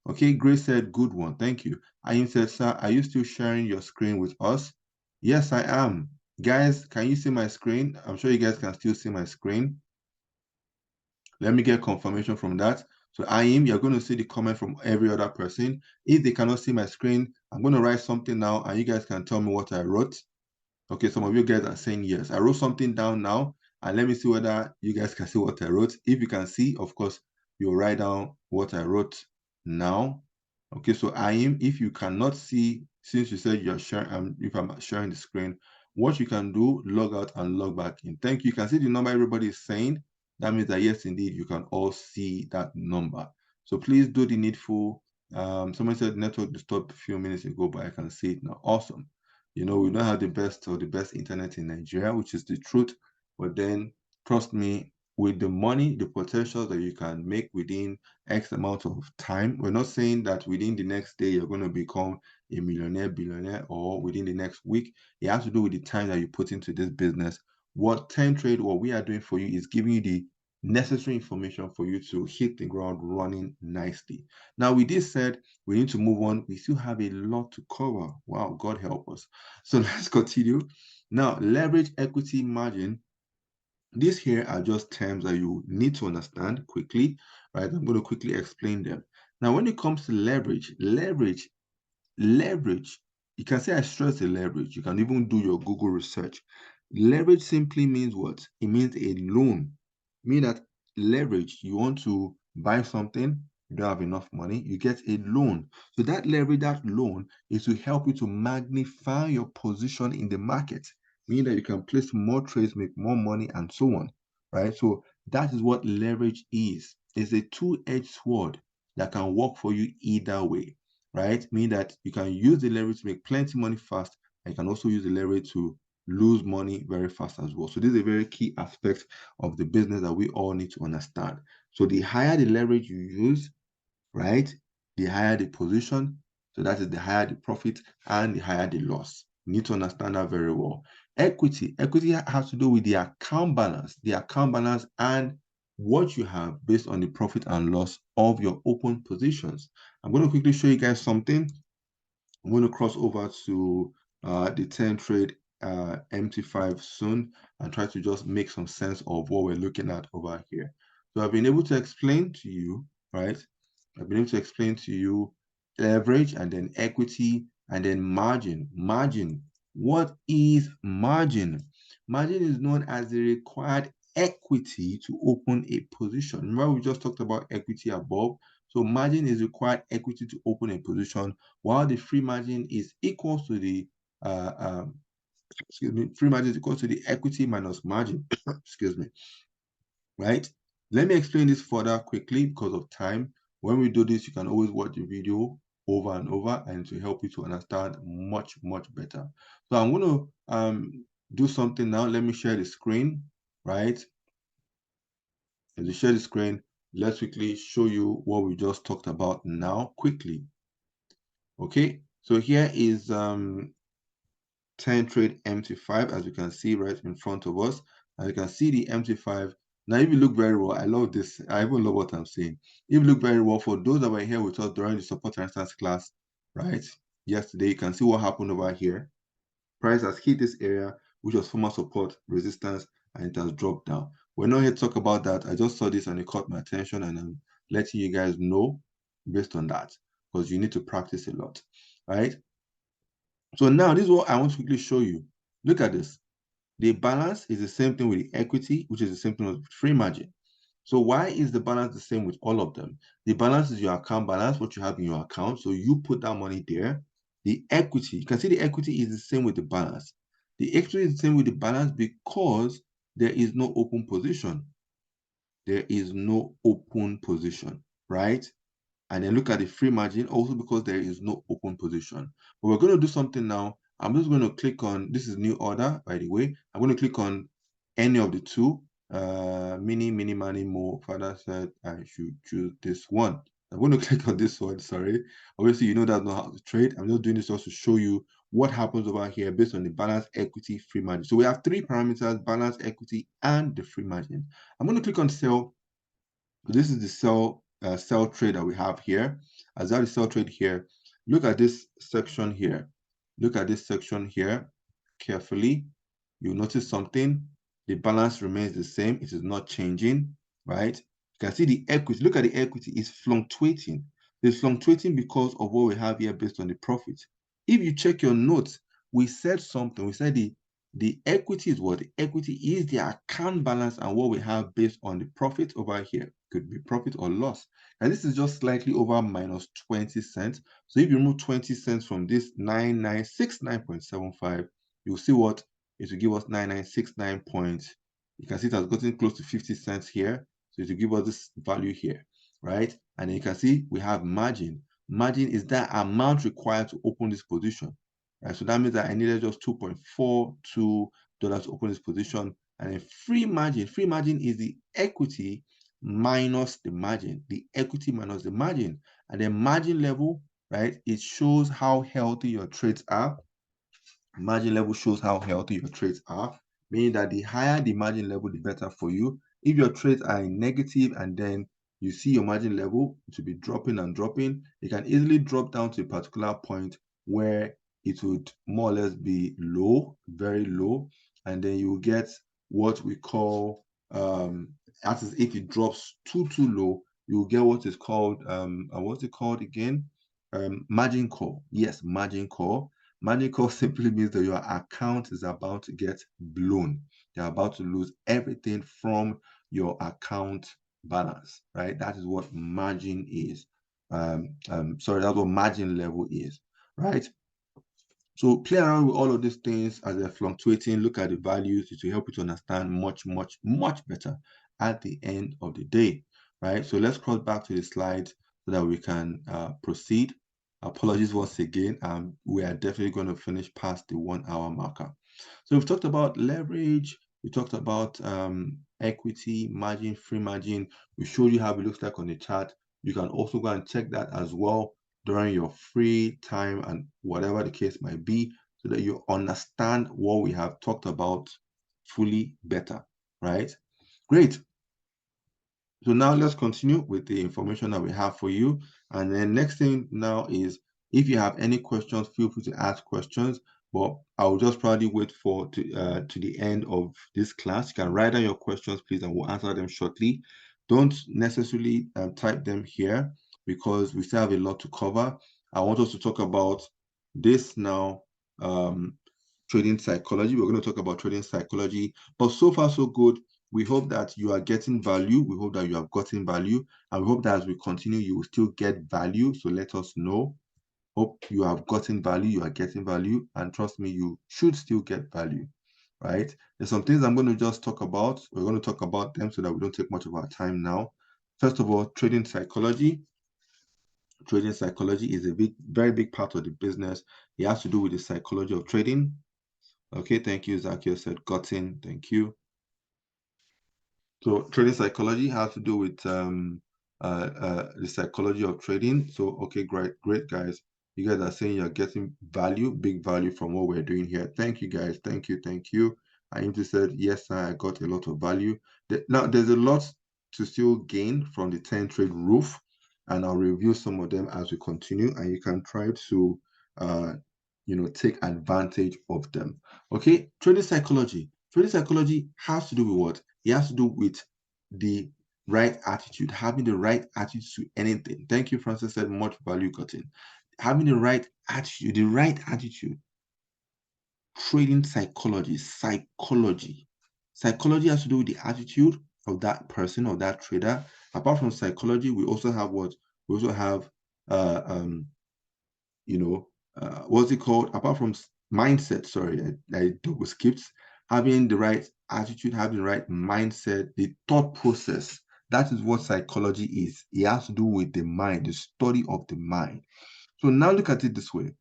Okay, Grace said, good one. Thank you. Ayin said, sir, are you still sharing your screen with us? Yes, I am. Guys, can you see my screen? I'm sure you guys can still see my screen. Let me get confirmation from that. So Aim, you're going to see the comment from every other person. If they cannot see my screen, I'm going to write something now and you guys can tell me what I wrote. Okay, some of you guys are saying yes. I wrote something down now and let me see whether you guys can see what I wrote. If you can see, of course, you'll write down what I wrote now. Okay, so Aim, if you cannot see, since you said you're sharing, if I'm sharing the screen, what you can do, log out and log back in. Thank you. You can see the number everybody is saying. That means that yes, indeed, you can all see that number. So please do the needful. Someone said network disturbed a few minutes ago, but I can see it now. Awesome. You know, we don't have the best internet in Nigeria, which is the truth. But then, trust me, with the money, the potential that you can make within X amount of time, we're not saying that within the next day you're going to become a millionaire, billionaire, or within the next week. It has to do with the time that you put into this business. What 10 Trade, what we are doing for you is giving you the necessary information for you to hit the ground running nicely. Now, with this said, we need to move on. We still have a lot to cover. Wow, God help us. So let's continue. Now, leverage, equity, margin. These here are just terms that you need to understand quickly, right? I'm going to quickly explain them. Now, when it comes to leverage, leverage, you can say I stress the leverage. You can even do your Google research. Leverage simply means what? It means a loan. Mean that leverage, you want to buy something, you don't have enough money, you get a loan. So that leverage, that loan is to help you to magnify your position in the market, meaning that you can place more trades, make more money, and so on, right? So that is what leverage is. It's a two-edged sword that can work for you either way, right? Meaning that you can use the leverage to make plenty money fast, and you can also use the leverage to lose money very fast as well. So this is a very key aspect of the business that we all need to understand. So the higher the leverage you use, right, the higher the position. So that is the higher the profit and the higher the loss. You need to understand that very well. Equity has to do with the account balance and what you have based on the profit and loss of your open positions. I'm going to quickly show you guys something. I'm going to cross over to the 10 trade MT5 soon and try to just make some sense of what we're looking at over here. So I've been able to explain to you, right? I've been able to explain to you leverage and then equity and then margin. Margin. What is margin? Margin is known as the required equity to open a position. Remember, we just talked about equity above. So margin is required equity to open a position, while the free margin is equal to the free margin is equal to the equity minus margin. Excuse me. Right? Let me explain this further quickly because of time. When we do this, you can always watch the video over and over and to help you to understand much, much better. So I'm going to do something now. Let me share the screen, right? As you share the screen, let's quickly show you what we just talked about now quickly. Okay, so here is 10 trade MT5, as you can see right in front of us. As you can see the MT5. Now, if you look very well, I love this. I even love what I'm saying. If you look very well, for those that were here with us during the support and resistance class, right, yesterday, you can see what happened over here. Price has hit this area, which was former support, resistance, and it has dropped down. We're not here to talk about that. I just saw this and it caught my attention, and I'm letting you guys know based on that, because you need to practice a lot, right? So now this is what I want to quickly show you. Look at this. The balance is the same thing with the equity, which is the same thing with free margin. So why is the balance the same with all of them? The balance is your account balance, what you have in your account. So you put that money there. The equity, you can see the equity is the same with the balance. The equity is the same with the balance because there is no open position. There is no open position, right? And then look at the free margin also because there is no open position. But we're going to do something now. I'm just going to click on, this is new order, by the way. I'm going to click on any of the two. Mini, money, more. Father said I should choose this one. I'm going to click on this one, sorry. Obviously, you know that's not how to trade. I'm just doing this just to show you what happens over here based on the balance equity free margin. So we have three parameters: balance equity and the free margin. I'm going to click on sell. This is the sell trade that we have here. As that is sell trade here, look at this section here. Look at this section here carefully. You'll notice something. The balance remains the same. It is not changing, right? You can see the equity. Look at the equity. It's fluctuating. It's fluctuating because of what we have here based on the profit. If you check your notes, we said something. We said the equity is what? The equity is the account balance and what we have based on the profit over here. Could be profit or loss. And this is just slightly over minus 20 cents. So if you remove 20 cents from this 9969.75, you'll see what? It will give us 9969 points. You can see it has gotten close to 50 cents here. So it will give us this value here, right? And then you can see we have margin. Margin is that amount required to open this position. Right, so that means that I needed just $2.42 to open this position. And then free margin is the equity minus the margin, the equity minus the margin. And then margin level, right, it shows how healthy your trades are. Margin level shows how healthy your trades are, meaning that the higher the margin level, the better for you. If your trades are in negative and then you see your margin level to be dropping and dropping, it can easily drop down to a particular point where it would more or less be low, very low, and then you will get what we call, that is, if it drops too low, you will get what is called, what's it called again? Margin call. Yes, margin call. Margin call simply means that your account is about to get blown. You're about to lose everything from your account balance, right? That is what margin is. Sorry, that's what margin level is, right? So play around with all of these things as they're fluctuating. Look at the values. It will help you to understand much better at the end of the day, right? So let's cross back to the slides so that we can proceed. Apologies once again. We are definitely going to finish past the 1 hour marker. So we've talked about leverage. We talked about equity, margin, free margin. We showed you how it looks like on the chart. You can also go and check that as well during your free time and whatever the case might be, so that you understand what we have talked about fully better, right? Great. So now let's continue with the information that we have for you. And then next thing now is, if you have any questions, feel free to ask questions, but I'll just probably wait to the end of this class. You can write down your questions, please, and we'll answer them shortly. Don't necessarily type them here because we still have a lot to cover. I want us to talk about this now, trading psychology. We're going to talk about trading psychology, but so far so good. We hope that you are getting value. We hope that you have gotten value, and we hope that as we continue, you will still get value. So let us know. Hope you have gotten value, you are getting value, and trust me, you should still get value, right? There's some things I'm going to just talk about. We're going to talk about them so that we don't take much of our time now. First of all, trading psychology. Trading psychology is a very big part of the business. It has to do with the psychology of trading. Okay, thank you. Zakio said gotten. Thank you. So trading psychology has to do with the psychology of trading. So, okay, great, guys. You guys are saying you're getting value, big value from what we're doing here. Thank you, guys. Thank you. Ainti said, yes, sir, I got a lot of value. Now, there's a lot to still gain from the 10 trade roof, and I'll review some of them as we continue, and you can try to, take advantage of them. Okay, trading psychology. Trading psychology has to do with what? It has to do with the right attitude, having the right attitude to anything. Thank you, Francis said, much value gotten. Having the right attitude, Trading psychology. Psychology has to do with the attitude of that person, of that trader. Apart from psychology, we also have what? We also have, what's it called? Apart from mindset, sorry, I double skipped. Having the right attitude, having the right mindset, the thought process. That is what psychology is. It has to do with the mind, the study of the mind. So now look at it this way.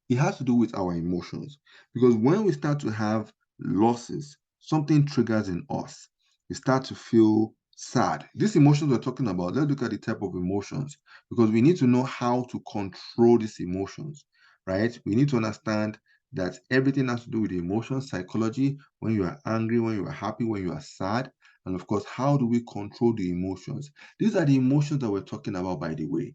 It has to do with our emotions, because when we start to have losses, something triggers in us. We start to feel sad. These emotions we're talking about, let's look at the type of emotions, because we need to know how to control these emotions. right? We need to understand that everything has to do with emotions, psychology, when you are angry, when you are happy, when you are sad, and of course, how do we control the emotions? These are the emotions that we're talking about, by the way.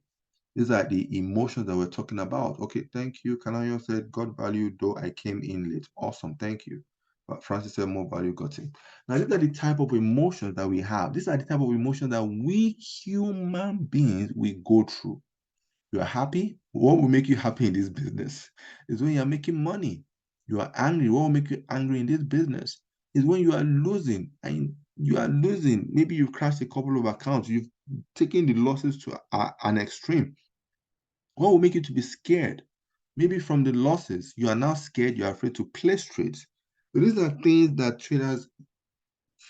These are the emotions that we're talking about. Okay, thank you. Kanayo said, God value, though I came in late. Awesome, thank you. But Francis said, more value got in. Now, these are the type of emotions that we have. These are the type of emotions that we human beings, we go through. You are happy. What will make you happy in this business is when you are making money. You are angry. What will make you angry in this business is when you are losing. And you are losing. Maybe you've crashed a couple of accounts. You've taken the losses to an extreme. What will make you to be scared? Maybe from the losses, you are now scared. You are afraid to place trades. So these are things that traders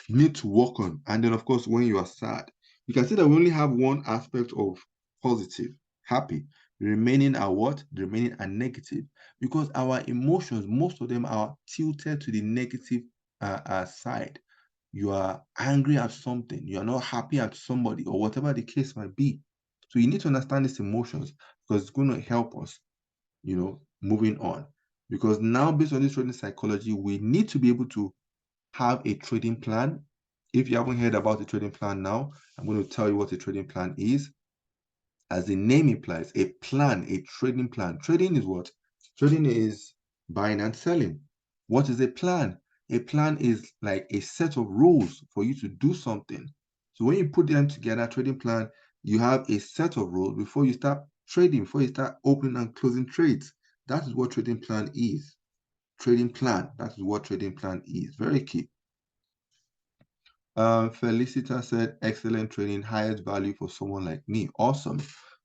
need to work on. And then, of course, when you are sad, you can see that we only have one aspect of positive, happy. The remaining are what? The remaining are negative, because our emotions, most of them are tilted to the negative side. You are angry at something, you are not happy at somebody, or whatever the case might be. So you need to understand these emotions, because it's going to help us, moving on. Because now, based on this trading psychology, we need to be able to have a trading plan. If you haven't heard about the trading plan now, I'm going to tell you what a trading plan is. As the name implies, a plan, a trading plan. Trading is what? Trading is buying and selling. What is a plan? A plan is like a set of rules for you to do something. So when you put them together, trading plan, you have a set of rules before you start trading, before you start opening and closing trades. That is what trading plan is. Trading plan, that is what trading plan is. Very key. Felicita said, excellent training, highest value for someone like me. Awesome.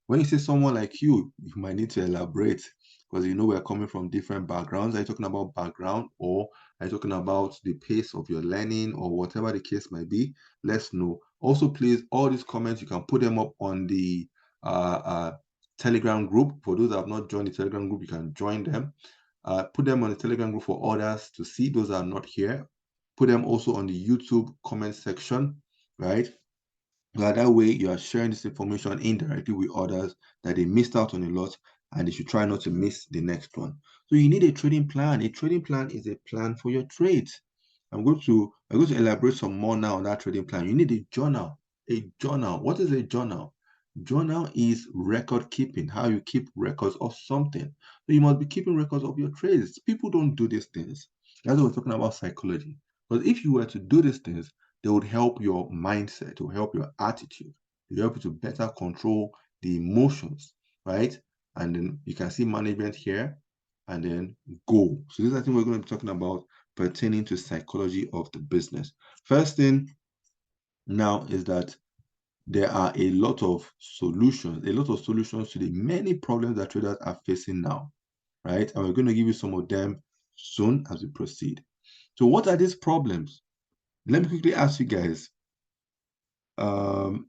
When you say someone like you might need to elaborate, because we're coming from different backgrounds. Are you talking about background, or are you talking about the pace of your learning, or whatever the case might be? Let's know. Also, please, all these comments, you can put them up on the Telegram group. For those that have not joined the Telegram group, you can join them. Put them on the Telegram group for others to see, those that are not here. Put them also on the YouTube comment section, right? That way you are sharing this information indirectly with others that they missed out on a lot, and they should try not to miss the next one. So you need a trading plan. A trading plan is a plan for your trades. I'm going to elaborate some more now on that trading plan. You need a journal. A journal. What is a journal? Journal is record keeping, how you keep records of something. So you must be keeping records of your trades. People don't do these things. That's what we're talking about, psychology. But if you were to do these things, they would help your mindset, it will help your attitude, it will help you to better control the emotions, right? And then you can see management here, and then goal. So this is, I think, we're going to be talking about pertaining to psychology of the business. First thing now is that there are a lot of solutions to the many problems that traders are facing now, right? And we're going to give you some of them soon as we proceed. So what are these problems? Let me quickly ask you guys. Mariama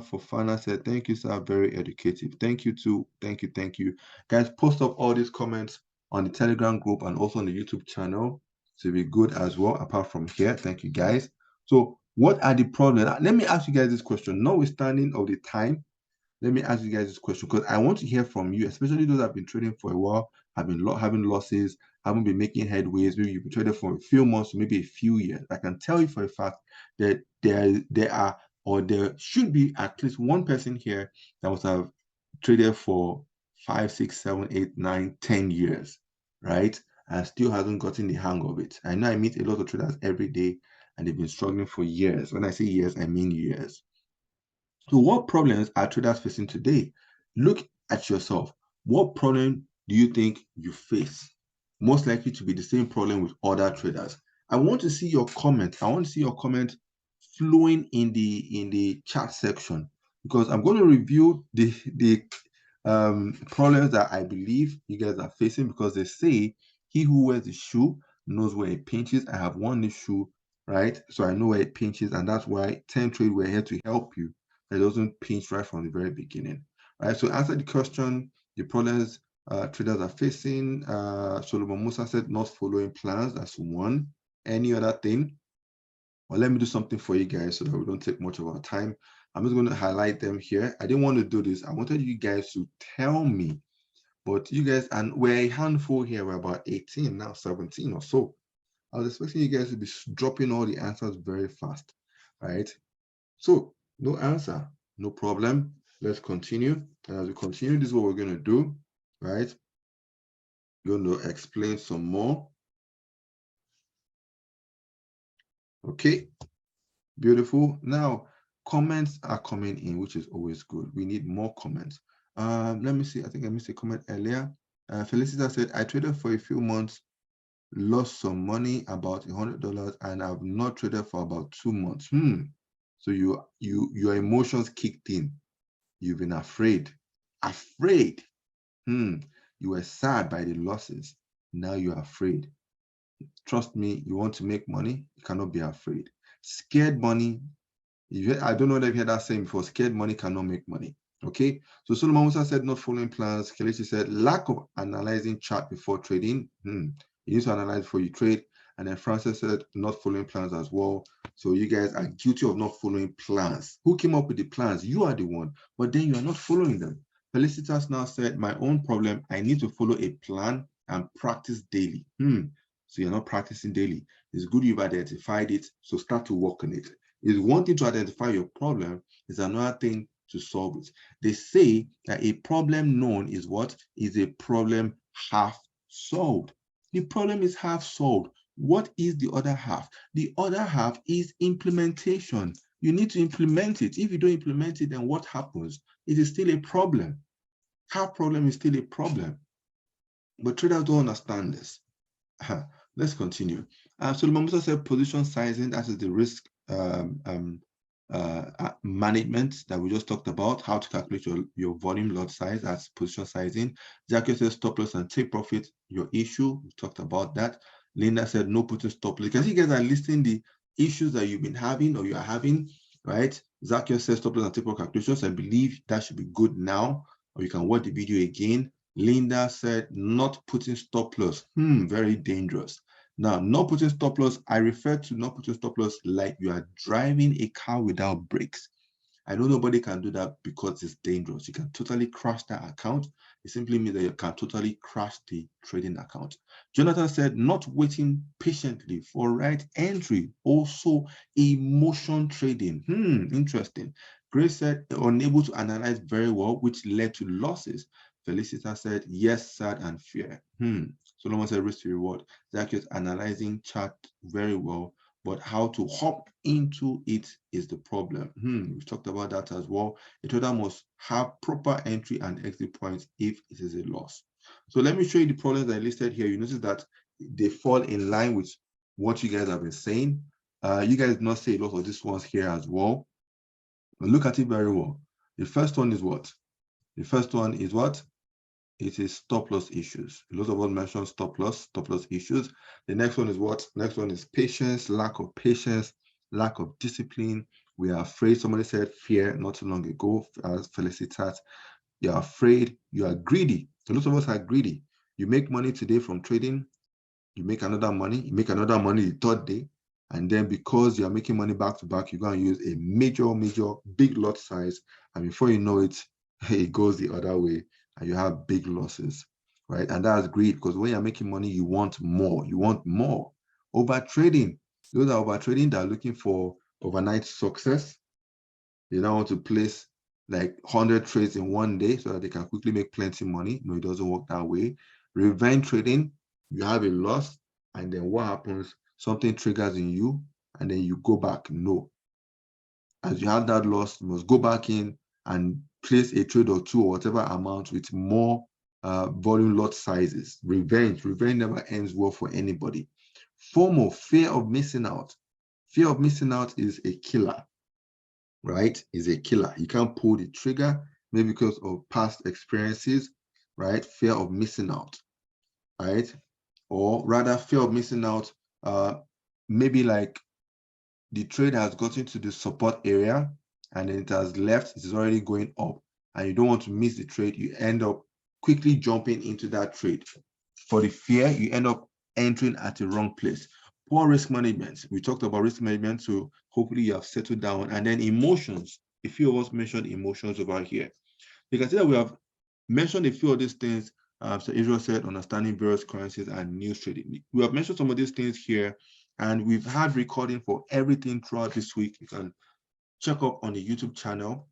Fofana said, thank you, sir. Very educative. Thank you too. Thank you. Guys, post up all these comments on the Telegram group and also on the YouTube channel to be good as well, apart from here. Thank you, guys. So what are the problems? Let me ask you guys this question. Notwithstanding of the time, let me ask you guys this question, because I want to hear from you, especially those that have been trading for a while, have been having losses, haven't been making headways. Maybe you've been trading for a few months, or maybe a few years. I can tell you for a fact that there should be at least one person here that must have traded for 5, 6, 7, 8, 9, 10 years, right? And still hasn't gotten the hang of it. I know I meet a lot of traders every day, and they've been struggling for years. When I say years, I mean years. So what problems are traders facing today? Look at yourself. What problem do you think you face? Most likely to be the same problem with other traders. I want to see your comment. I want to see your comment flowing in the chat section, because I'm going to review the problems that I believe you guys are facing, because they say he who wears the shoe knows where it pinches. I have worn this shoe, right? So I know where it pinches, and that's why 10 Trade, we're here to help you. It doesn't pinch right from the very beginning, right? So answer the question, the problems traders are facing. Solomon Musa said not following plans. That's one. Any other thing? Well, let me do something for you guys so that we don't take much of our time. I'm just going to highlight them here. I didn't want to do this. I wanted you guys to tell me But you guys, and we're a handful here, we're about 18 now, 17 or so. I was expecting you guys to be dropping all the answers very fast, right? So no answer, no problem. Let's continue. And as we continue, this is what we're going to do, right? We're going to explain some more. Okay, beautiful. Now, comments are coming in, which is always good. We need more comments. Let me see. I think I missed a comment earlier. Felicita said, I traded for a few months, lost some money, about $100, and I've not traded for about 2 months. So your emotions kicked in. You've been afraid. You were sad by the losses. Now you're afraid. Trust me, you want to make money, you cannot be afraid. Scared money, I don't know if you've heard that saying before, scared money cannot make money. Okay, so Solomon Musa said not following plans. Kelechi said lack of analyzing chart before trading. You need to analyze before you trade. And then Francis said not following plans as well. So you guys are guilty of not following plans. Who came up with the plans? You are the one, but then you are not following them. Felicitas now said, my own problem, I need to follow a plan and practice daily. So you're not practicing daily. It's good you've identified it, so start to work on it. It's one thing to identify your problem, it's another thing to solve it. They say that a problem known is what? Is a problem half solved. The problem is half solved. What is the other half? The other half is implementation. You need to implement it. If you don't implement it, then what happens? It is still a problem. Half problem is still a problem. But traders don't understand this. Let's continue. So Mamusa said position sizing, that is the risk management that we just talked about, how to calculate your volume lot size, that's position sizing. Jackie says stop loss and take profit, your issue. We talked about that. Linda said no putting stop loss. You can see you guys are listing the issues that you've been having or you are having, right? Zacchaeus says stop loss and take profit calculations. I believe that should be good now, or you can watch the video again. Linda said not putting stop loss. Very dangerous. Now, not putting stop loss, I refer to not putting stop loss like you are driving a car without brakes. I know nobody can do that because it's dangerous. You can totally crash that account. It simply means that you can totally crash the trading account. Jonathan said, not waiting patiently for right entry. Also, emotion trading. Interesting. Grace said, unable to analyze very well, which led to losses. Felicita said, yes, sad and fear. Solomon said, risk to reward. Zacchaeus analyzing chart very well, but how to hop into it is the problem. We've talked about that as well. A trader must have proper entry and exit points if it is a loss. So let me show you the problems that I listed here. You notice that they fall in line with what you guys have been saying. You guys did not say a lot of these ones here as well. But look at it very well. The first one is what? The first one is what? It is stop loss issues. A lot of us mentioned stop loss issues. The next one is what? Next one is patience, lack of patience, lack of discipline. We are afraid. Somebody said fear not too long ago, as Felicitas. You're afraid, you are greedy. A lot of us are greedy. You make money today from trading, you make another money the third day, and then because you're making money back to back, you're going to use a major, big lot size, and before you know it, it goes the other way, and you have big losses, right? And that's greed, because when you're making money, you want more. Over trading, those are over trading that are looking for overnight success. They don't want to place like 100 trades in one day so that they can quickly make plenty money. No, it doesn't work that way. Revenge trading, you have a loss, and then what happens? Something triggers in you, and then you go back. No. As you have that loss, you must go back in and place a trade or two or whatever amount with more volume lot sizes. Revenge never ends well for anybody. FOMO, fear of missing out. Fear of missing out is a killer, right? Is a killer. You can't pull the trigger, maybe because of past experiences, right? Fear of missing out, right? Or rather, fear of missing out, maybe like the trade has gotten to the support area and then it has left, it is already going up, and you don't want to miss the trade. You end up quickly jumping into that trade. For the fear, you end up entering at the wrong place. Poor risk management. We talked about risk management, so hopefully you have settled down. And then emotions. A few of us mentioned emotions over here. You can see that we have mentioned a few of these things So Israel said, understanding various currencies and news trading. We have mentioned some of these things here, and we've had recording for everything throughout this week. You can check up on the YouTube channel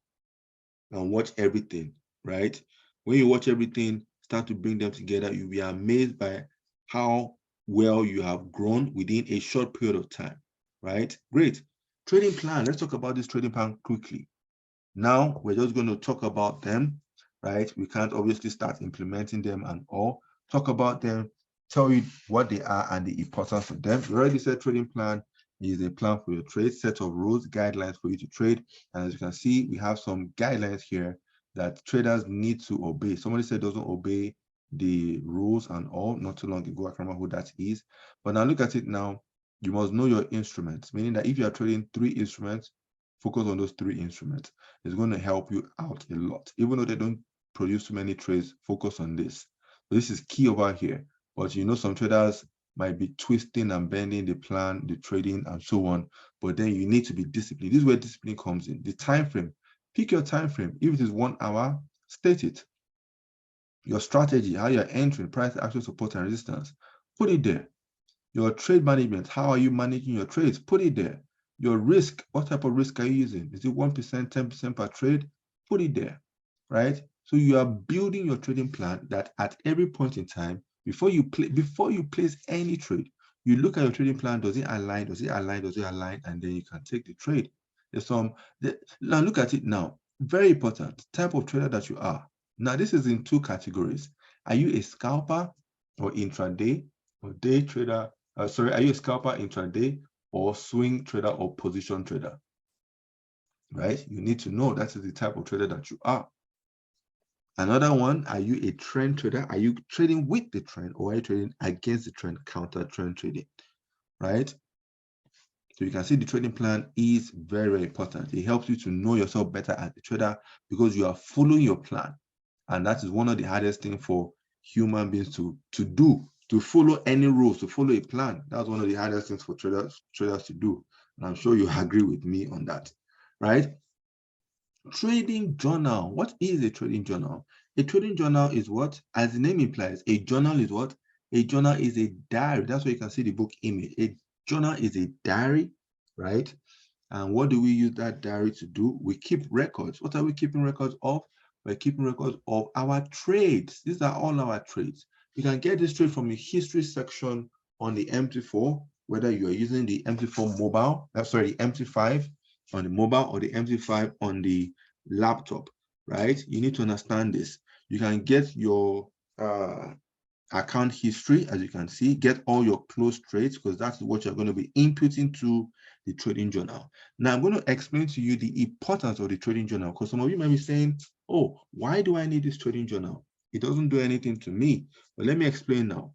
and watch everything, right? When you watch everything, start to bring them together, you'll be amazed by how well you have grown within a short period of time, right? Great. Trading plan. Let's talk about this trading plan quickly. Now, we're just going to talk about them, right? We can't obviously start implementing them and all. Talk about them, tell you what they are and the importance of them. We already said trading plan is a plan for your trade, set of rules, guidelines for you to trade. And as you can see, we have some guidelines here that traders need to obey. Somebody said doesn't obey the rules and all, not too long ago. I can't remember who that is. But now look at it now. You must know your instruments, meaning that if you are trading 3 instruments, focus on those 3 instruments. It's going to help you out a lot. Even though they don't produce too many trades, focus on this. So this is key over here. But you know, some traders might be twisting and bending the plan, the trading, and so on. But then you need to be disciplined. This is where discipline comes in. The time frame. Pick your time frame. If it is 1 hour, state it. Your strategy, how you're entering, price action, support, and resistance. Put it there. Your trade management, how are you managing your trades? Put it there. Your risk, what type of risk are you using? Is it 1%, 10% per trade? Put it there, right? So you are building your trading plan that at every point in time, before you place any trade, you look at your trading plan, does it align, does it align, does it align, and then you can take the trade. Now look at it now. Very important, type of trader that you are. Now this is in 2 categories. Are you a scalper or intraday or day trader? Are you a scalper intraday or swing trader or position trader? Right? You need to know that is the type of trader that you are. Another one, are you a trend trader? Are you trading with the trend or are you trading against the trend, counter trend trading? Right? So you can see the trading plan is very, very important. It helps you to know yourself better as a trader because you are following your plan. And that is one of the hardest things for human beings to do, to follow any rules, to follow a plan. That's one of the hardest things for traders to do. And I'm sure you agree with me on that, right? Trading journal. What is a trading journal? A trading journal is what? As the name implies, a journal is what? A journal is a diary. That's why you can see the book image. A journal is a diary, right? And what do we use that diary to do? We keep records. What are we keeping records of? We're keeping records of our trades. These are all our trades. You can get this trade from the history section on the MT4, whether you are using the MT4 mobile, the MT5 on the mobile or the MT5 on the laptop, right? You need to understand this. You can get your account history, as you can see, get all your closed trades because that's what you're going to be inputting to the trading journal. Now, I'm going to explain to you the importance of the trading journal because some of you might be saying, oh, why do I need this trading journal? It doesn't do anything to me. But let me explain now.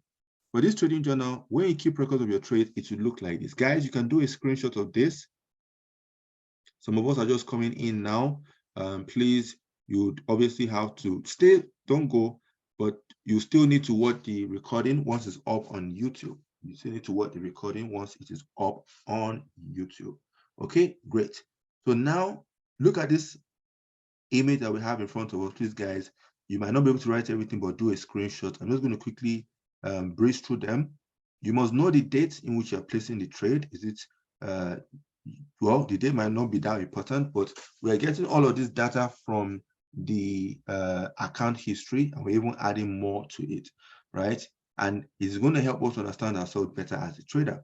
For this trading journal, when you keep records of your trades, it should look like this. Guys, you can do a screenshot of this. Some of us are just coming in now. Please, you obviously have to stay, don't go, but you still need to watch the recording once it's up on YouTube. You still need to watch the recording once it is up on YouTube. Okay, great. So now look at this image that we have in front of us. Please, guys, you might not be able to write everything, but do a screenshot. I'm just going to quickly breeze through them. You must know the date in which you're placing the trade. Is it well, the date might not be that important, but we're getting all of this data from the account history, and we're even adding more to it, right? And it's going to help us understand ourselves better as a trader.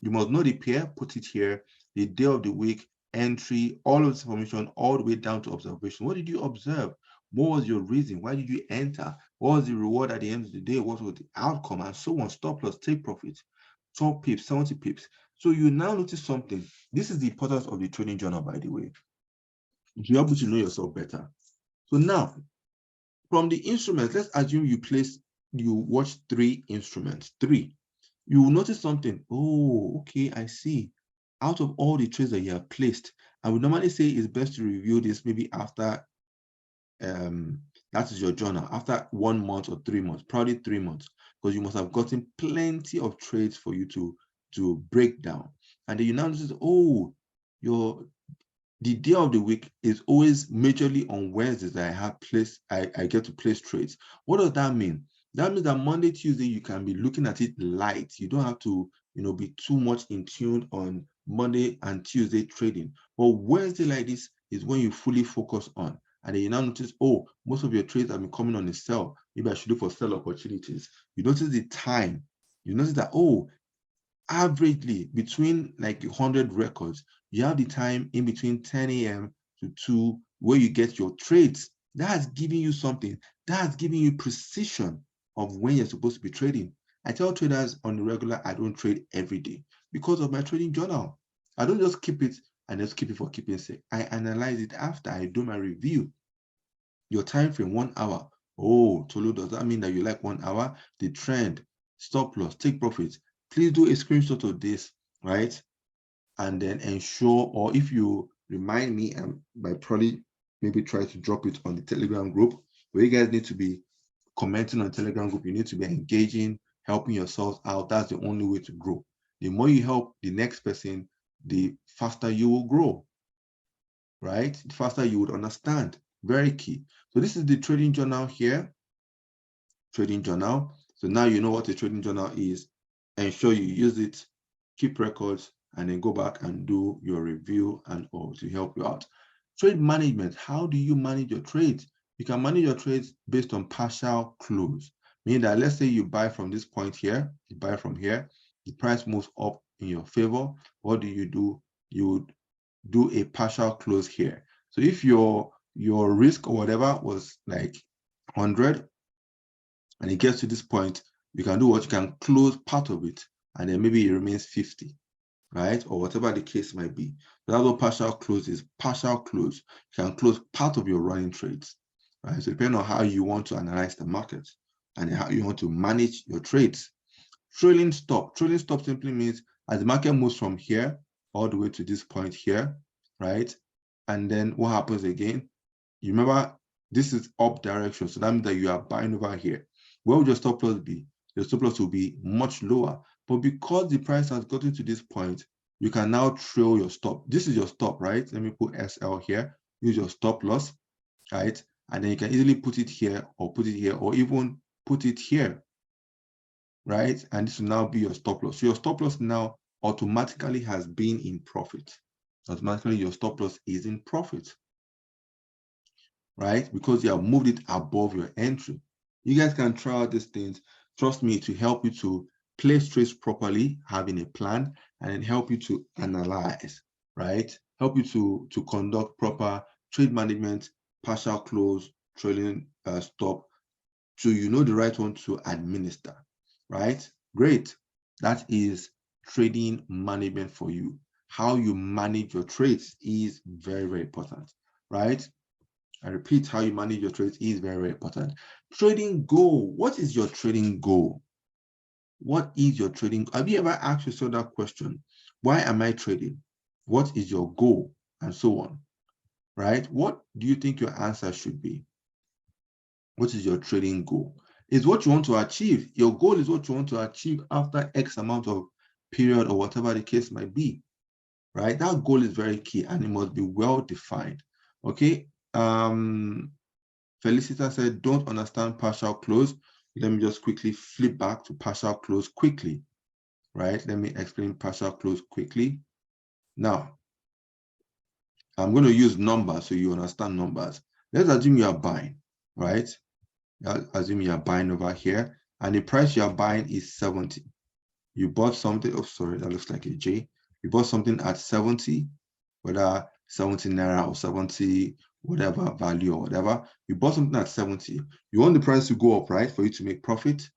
You must know the pair, put it here, the day of the week, entry, all of this information, all the way down to observation. What did you observe? What was your reason? Why did you enter? What was the reward at the end of the day? What was the outcome? And so on. Stop loss, take profit. 12 pips, 70 pips. So you now notice something. This is the importance of the trading journal, by the way. To be able to know yourself better. So now, from the instruments, let's assume you watch 3 instruments. 3. You will notice something. Oh, okay, I see. Out of all the trades that you have placed, I would normally say it's best to review this maybe after that is your journal, after 1 month or 3 months, probably 3 months, because you must have gotten plenty of trades for you to break down. And then you now notice, oh, the day of the week is always majorly on Wednesdays that I get to place trades. What does that mean? That means that Monday, Tuesday, you can be looking at it light. You don't have to, be too much in tune on Monday and Tuesday trading. But Wednesday like this is when you fully focus on. And then you now notice, oh, most of your trades have been coming on a sell. Maybe I should look for sell opportunities. You notice the time. You notice that, oh, averagely between like 100 records, you have the time in between 10 a.m. to 2 where you get your trades. That's giving you something. That's giving you precision of when you're supposed to be trading. I tell traders on the regular, I don't trade every day because of my trading journal. I don't just keep it and just keep it for keeping sake. I analyze it after I do my review. Your time frame, 1 hour. Oh, Tolu, does that mean that you like 1 hour? The trend, stop loss, take profits. Please do a screenshot of this, right? And then ensure, or if you remind me, by probably maybe try to drop it on the Telegram group, where you guys need to be commenting on Telegram group. You need to be engaging, helping yourselves out. That's the only way to grow. The more you help the next person, the faster you will grow, right? The faster you would understand. Very key. So this is the trading journal here. Trading journal. So now you know what a trading journal is. Ensure you use it, keep records, and then go back and do your review and all to help you out. Trade management. How do you manage your trades? You can manage your trades based on partial close. Meaning that let's say you buy from this point here, you buy from here, the price moves up in your favor. What do? You would do a partial close here. So if your risk or whatever was like 100 and it gets to this point, you can do what? You can close part of it and then maybe it remains 50, right? Or whatever the case might be. So that's what partial close is. Partial close. You can close part of your running trades, right? So depending on how you want to analyze the market and how you want to manage your trades. Trailing stop. Trailing stop simply means as the market moves from here all the way to this point here, right? And then what happens again? You remember this is up direction, so that means that you are buying over here. Where would your stop loss be? Your stop loss will be much lower. But because the price has gotten to this point, you can now trail your stop. This is your stop, right? Let me put SL here. Use your stop loss, right? And then you can easily put it here or even put it here, right? And this will now be your stop loss. So your stop loss now automatically has been in profit. Automatically your stop loss is in profit, right? Because you have moved it above your entry. You guys can try out these things. Trust me, to help you to place trades properly, having a plan, and then help you to analyze, right? Help you to conduct proper trade management, partial close, trailing stop, so you know the right one to administer, right? Great. That is trading management for you. How you manage your trades is very, very important, right? I repeat, how you manage your trades is very, very important. Trading goal. What is your trading goal? What is your trading? Have you ever asked yourself that question? Why am I trading? What is your goal? And so on, right? What do you think your answer should be? What is your trading goal? It's what you want to achieve. Your goal is what you want to achieve after X amount of period or whatever the case might be, right? That goal is very key and it must be well defined. Okay. Felicita said, don't understand partial close. Let me just quickly flip back to partial close quickly, right? Let me explain partial close quickly. Now, I'm going to use numbers so you understand numbers. Let's assume you are buying, right? Assume you are buying over here and the price you are buying is 70. You bought something, oh, sorry, that looks like a J. You bought something at 70, whether 70 Naira or 70 whatever value or whatever. You bought something at 70. You want the price to go up, right? For you to make profit,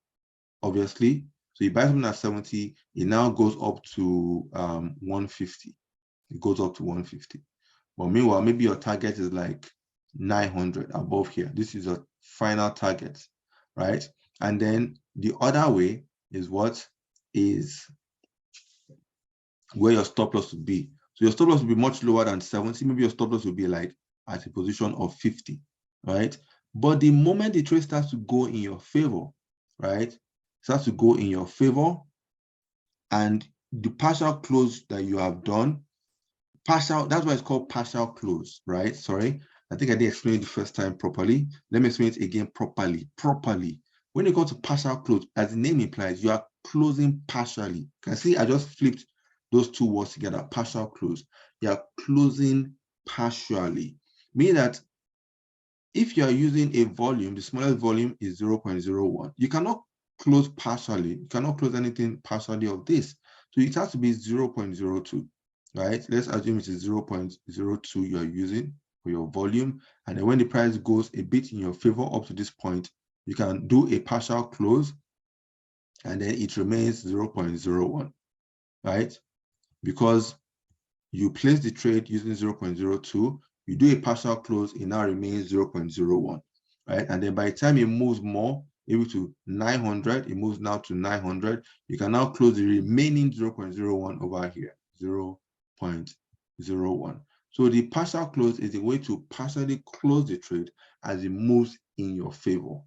obviously. So you buy something at 70, it now goes up to 150. It goes up to 150. But meanwhile, maybe your target is like 900 above here. This is a final target, right? And then the other way is what is where your stop loss would be. So your stop loss would be much lower than 70. Maybe your stop loss would be like at a position of 50, right? But the moment the trade starts to go in your favor, right? Starts to go in your favor, and the partial close that you have done, partial, that's why it's called partial close, right? Sorry, I think I didn't explain it the first time properly. Let me explain it again properly. When you go to partial close, as the name implies, you are closing partially. You can see I just flipped those two words together, partial close. You are closing partially, meaning that if you are using a volume, the smallest volume is 0.01. You cannot close partially. You cannot close anything partially of this. So it has to be 0.02, right? Let's assume it is 0.02 you are using for your volume. And then when the price goes a bit in your favor up to this point, you can do a partial close and then it remains 0.01, right? Because you place the trade using 0.02, you do a partial close, it now remains 0.01, right? And then by the time it moves more, maybe to 900, it moves now to 900, you can now close the remaining 0.01 over here, 0.01. So the partial close is a way to partially close the trade as it moves in your favor,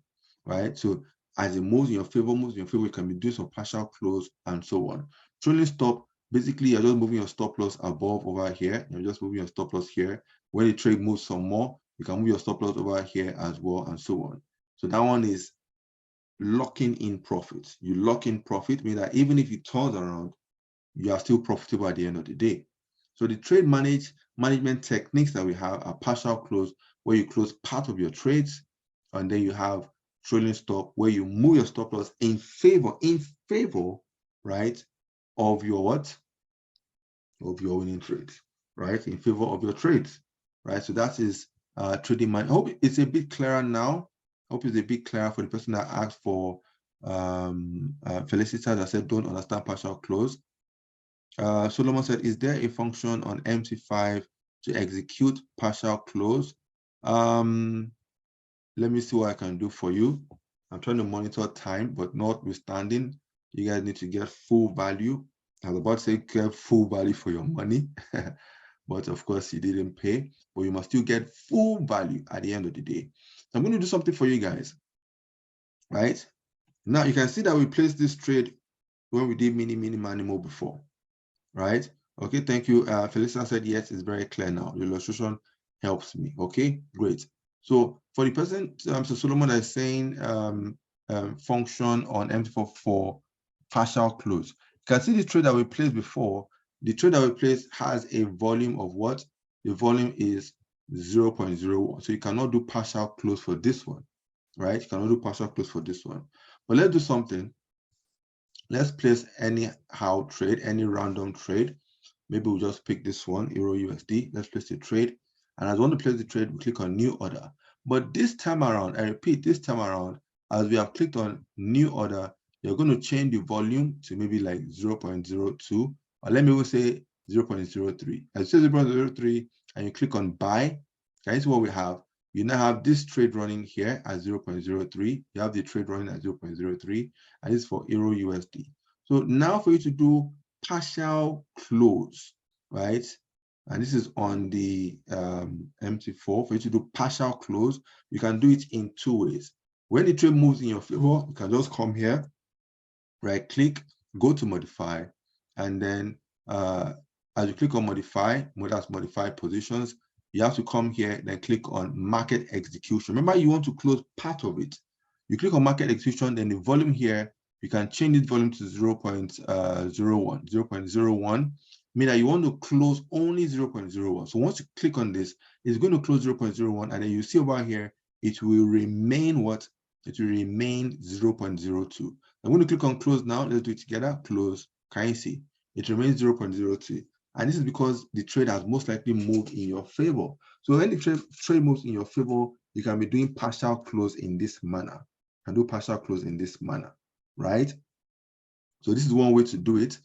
right? So as it moves in your favor, you can be doing some partial close and so on. Trailing stop, basically, you're just moving your stop loss above over here. You're just moving your stop loss here. When the trade moves some more, you can move your stop loss over here as well, and so on. So that one is locking in profits. You lock in profit, meaning that even if it turns around, you are still profitable at the end of the day. So the trade management techniques that we have are partial close, where you close part of your trades, and then you have trailing stop, where you move your stop loss in favor, right, of your what? Of your winning trades, right? In favor of your trades, right? So that is trading money. I hope it's a bit clearer now. I hope it's a bit clearer for the person that asked for Felicita that said don't understand partial close. Solomon said, is there a function on MT5 to execute partial close? Let me see what I can do for you. I'm trying to monitor time, but notwithstanding, you guys need to get full value. I was about to say get full value for your money, but of course you didn't pay, but you must still get full value at the end of the day. So I'm going to do something for you guys, right? Now you can see that we placed this trade when we did mini manimal before, right? Okay, thank you. Felicia said, yes, it's very clear now. The illustration helps me. Okay, great. So for the person, so Solomon is saying function on MT4 for partial close. You can see the trade that we placed before. The trade that we placed has a volume of what? The volume is 0.01. So you cannot do partial close for this one, right? You cannot do partial close for this one. But let's do something. Let's place anyhow trade, any random trade. Maybe we'll just pick this one, Euro USD. Let's place the trade. And as I want to place the trade, we click on new order. But this time around, I repeat, this time around, as we have clicked on new order, you're going to change the volume to maybe like 0.02, or let me even say 0.03. As you say 0.03 and you click on buy, can you see what we have? You now have this trade running here at 0.03. You have the trade running at 0.03, and this is for Euro USD. So now for you to do partial close, right? And this is on the MT4. For you to do partial close, you can do it in two ways. When the trade moves in your favor, you can just come here, right click, go to modify, and then as you click on modify, that's modify positions, you have to come here, then click on market execution. Remember, you want to close part of it. You click on market execution, then the volume here, you can change this volume to 0.01, meaning that you want to close only 0.01. So once you click on this, it's going to close 0.01, and then you see over here, it will remain what? It will remain 0.02. I'm going to click on close now. Let's do it together. Close. Can you see? It remains 0.02. And this is because the trade has most likely moved in your favor. So when the trade moves in your favor, you can be doing partial close in this manner. And do partial close in this manner, right? So this is one way to do it.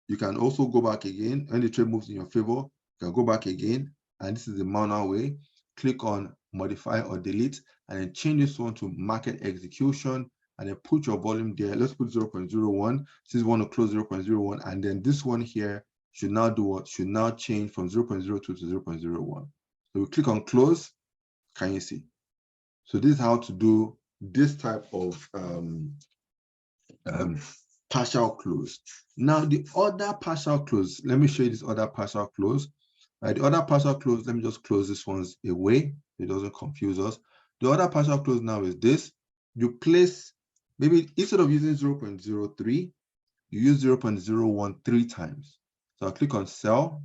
You can also go back again. When the trade moves in your favor, you can go back again. And this is the manual way. Click on modify or delete, and then change this one to market execution, and then put your volume there. Let's put 0.01. Since we want to close 0.01, and then this one here should now do what? Should now change from 0.02 to 0.01. So we click on close. Can you see? So this is how to do this type of partial close. Now the other partial close, let me show you this other partial close. The other partial close, let me just close this ones away. It doesn't confuse us. The other partial close now is this. You place maybe instead of using 0.03, you use 0.01 3 times. So I'll click on sell.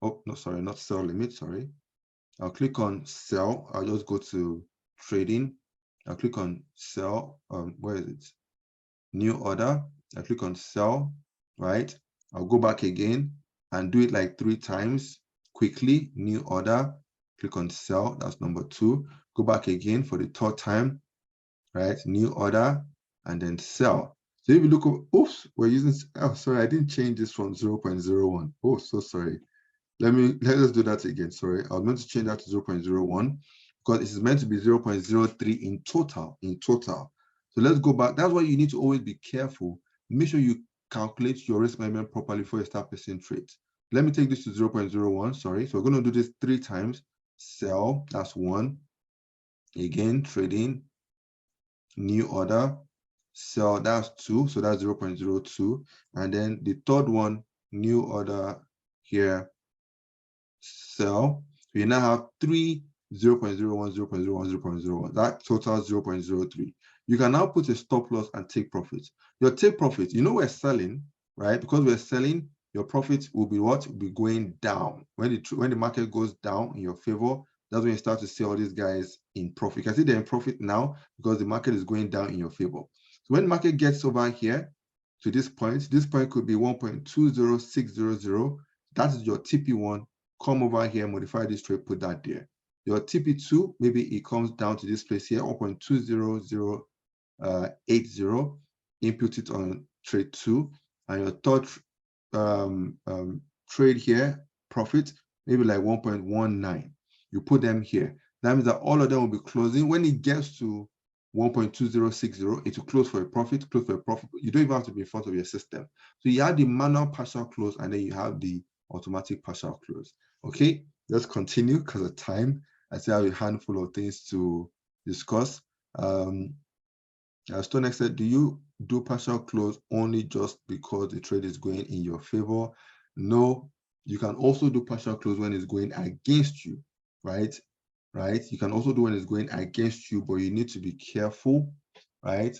Oh, no, sorry, not sell limit, sorry. I'll click on sell. I'll just go to trading. I'll click on sell. Where is it? New order. I'll click on sell, right? I'll go back again and do it like 3 times quickly. New order. Click on sell. That's number 2. Go back again for the 3rd time, right? New order and then sell. So if you look, oops, we're using, oh, sorry, I didn't change this from 0.01. Oh, so sorry. Let us do that again. Sorry, I was meant to change that to 0.01 because it is meant to be 0.03 in total. So let's go back. That's why you need to always be careful. Make sure you calculate your risk management properly before you start placing trades. Let me take this to 0.01. Sorry. So we're going to do this 3 times. Sell, that's 1. Again, trading, new order, sell, that's 2. So that's 0.02. And then the 3rd one, new order here, sell. So you now have 3 0.01, 0.01, 0.01. That totals 0.03. You can now put a stop loss and take profits. Your take profit, you know we're selling, right? Because we're selling, your profit will be what? Will be going down. When the market goes down in your favor, that's when you start to see all these guys in profit. You can see they're in profit now because the market is going down in your favor. So when the market gets over here to this point could be 1.20600. That is your TP1. Come over here, modify this trade, put that there. Your TP2, maybe it comes down to this place here, 1.20080. Input it on trade 2. And your 3rd trade here, profit, maybe like 1.19. You put them here. That means that all of them will be closing. When it gets to 1.2060, it will close for a profit, You don't even have to be in front of your system. So you have the manual partial close and then you have the automatic partial close. Okay, let's continue because of time. I still have a handful of things to discuss. As Stonex said, do you do partial close only just because the trade is going in your favor? No, you can also do partial close when it's going against you, right? You can also do when it's going against you, but you need to be careful, right?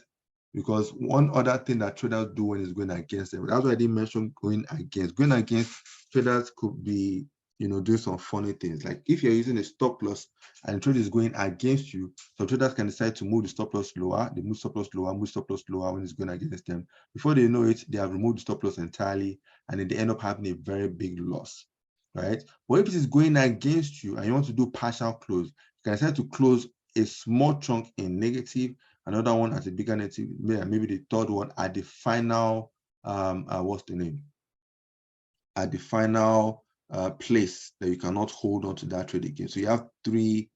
Because one other thing that traders do when it's going against them, that's why I didn't mention going against. Going against, traders could be, doing some funny things. Like if you're using a stop loss and the trade is going against you, so traders can decide to move the stop loss lower. They move stop loss lower, move stop loss lower when it's going against them. Before they know it, they have removed the stop loss entirely, and then they end up having a very big loss, right? But if it is going against you and you want to do partial close, you can decide to close a small chunk in negative, another one at a bigger negative, maybe the 3rd one at the final, what's the name? At the final place that you cannot hold on to that trade again. So you have 3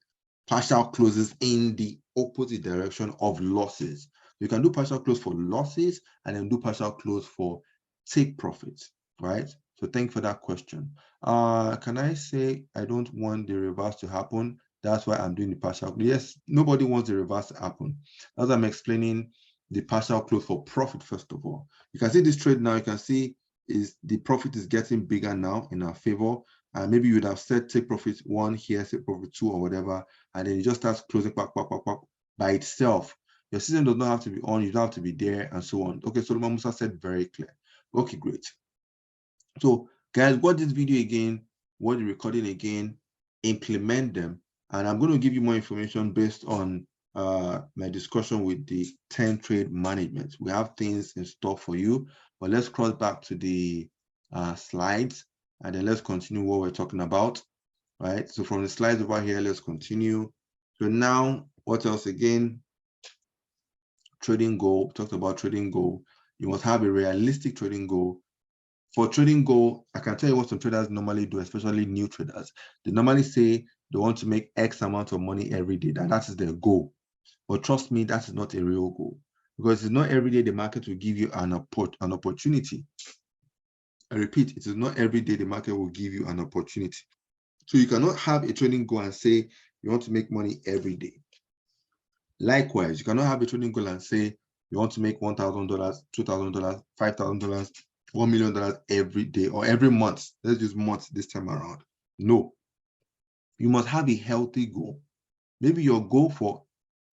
partial closes in the opposite direction of losses. You can do partial close for losses and then do partial close for take profits, right? So thank you for that question. Can I say I don't want the reverse to happen? That's why I'm doing the partial. Yes, nobody wants the reverse to happen. As I'm explaining the partial close for profit, first of all. You can see this trade now, you can see is the profit is getting bigger now in our favor. Maybe you would have said take profit 1 here, take profit 2 or whatever, and then it just starts closing by itself. Your system does not have to be on, you don't have to be there, and so on. Okay, Solomon Musa said very clear. Okay, great. So guys, watch this video again, watch the recording again, implement them, and I'm going to give you more information based on my discussion with the 10 trade management. We have things in store for you, but let's cross back to the slides and then let's continue what we're talking about, right? So from the slides over here, let's continue. So now, what else again? Trading goal. We talked about trading goal. You must have a realistic trading goal. For trading goal, I can tell you what some traders normally do, especially new traders. They normally say they want to make X amount of money every day, and that is their goal. But trust me, that is not a real goal, because it's not every day the market will give you an opportunity. I repeat, it is not every day the market will give you an opportunity. So you cannot have a trading goal and say you want to make money every day. Likewise, you cannot have a trading goal and say you want to make $1,000, $2,000, $5,000, $1 million every day or every month. Let's use months this time around. No. You must have a healthy goal. Maybe your goal for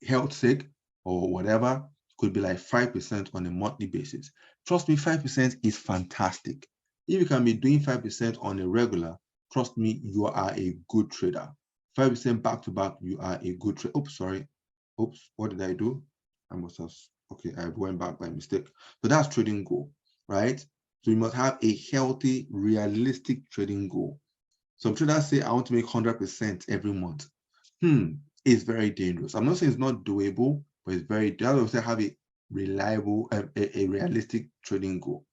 health's sake or whatever could be like 5% on a monthly basis. Trust me, 5% is fantastic. If you can be doing 5% on a regular, trust me, you are a good trader. 5% back to back, you are a good trader. Oops, sorry. Oops, what did I do? I must have, okay, I went back by mistake. So that's trading goal, right? So you must have a healthy, realistic trading goal. Some traders say, I want to make 100% every month. It's very dangerous. I'm not saying it's not doable, but it's very, that's why I say have a reliable, a realistic trading goal.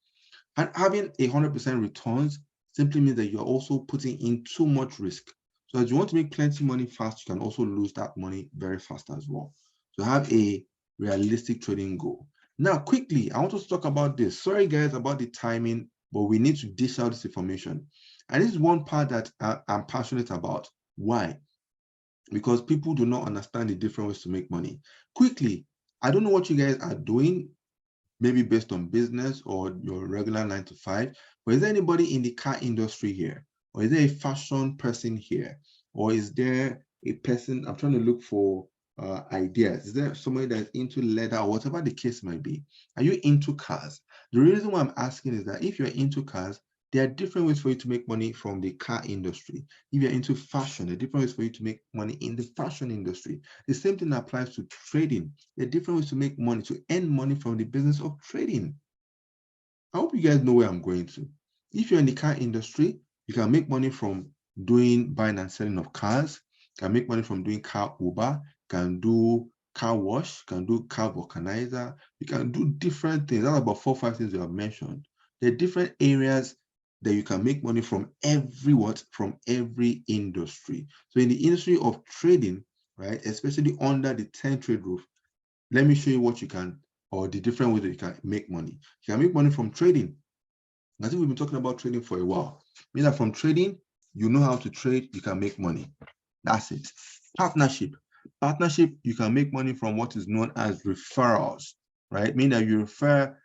And having 100% returns simply means that you're also putting in too much risk. So as you want to make plenty money fast, you can also lose that money very fast as well. So have a realistic trading goal. Now, quickly, I want to talk about this. Sorry, guys, about the timing, but we need to dish out this information. And this is one part that I'm passionate about. Why? Because people do not understand the different ways to make money. Quickly, I don't know what you guys are doing, maybe based on business or your regular 9 to 5, but is there anybody in the car industry here? Or is there a fashion person here? Or is there a person, I'm trying to look for ideas. Is there somebody that's into leather or whatever the case might be? Are you into cars? The reason why I'm asking is that if you're into cars, there are different ways for you to make money from the car industry. If you're into fashion, there are different ways for you to make money in the fashion industry. The same thing applies to trading. There are different ways to make money, to earn money from the business of trading. I hope you guys know where I'm going to. If you're in the car industry, you can make money from doing buying and selling of cars. You can make money from doing car Uber. You can do car wash. You can do car vulcanizer. You can do different things. That's about 4 or 5 things you have mentioned. There are different areas that you can make money from from every industry. So in the industry of trading, right, especially under the 10 trade roof, let me show you what you can, or the different ways that you can make money. You can make money from trading. I think we've been talking about trading for a while. Meaning that from trading, you know how to trade, you can make money. That's it. Partnership. Partnership, you can make money from what is known as referrals, right? Meaning that you refer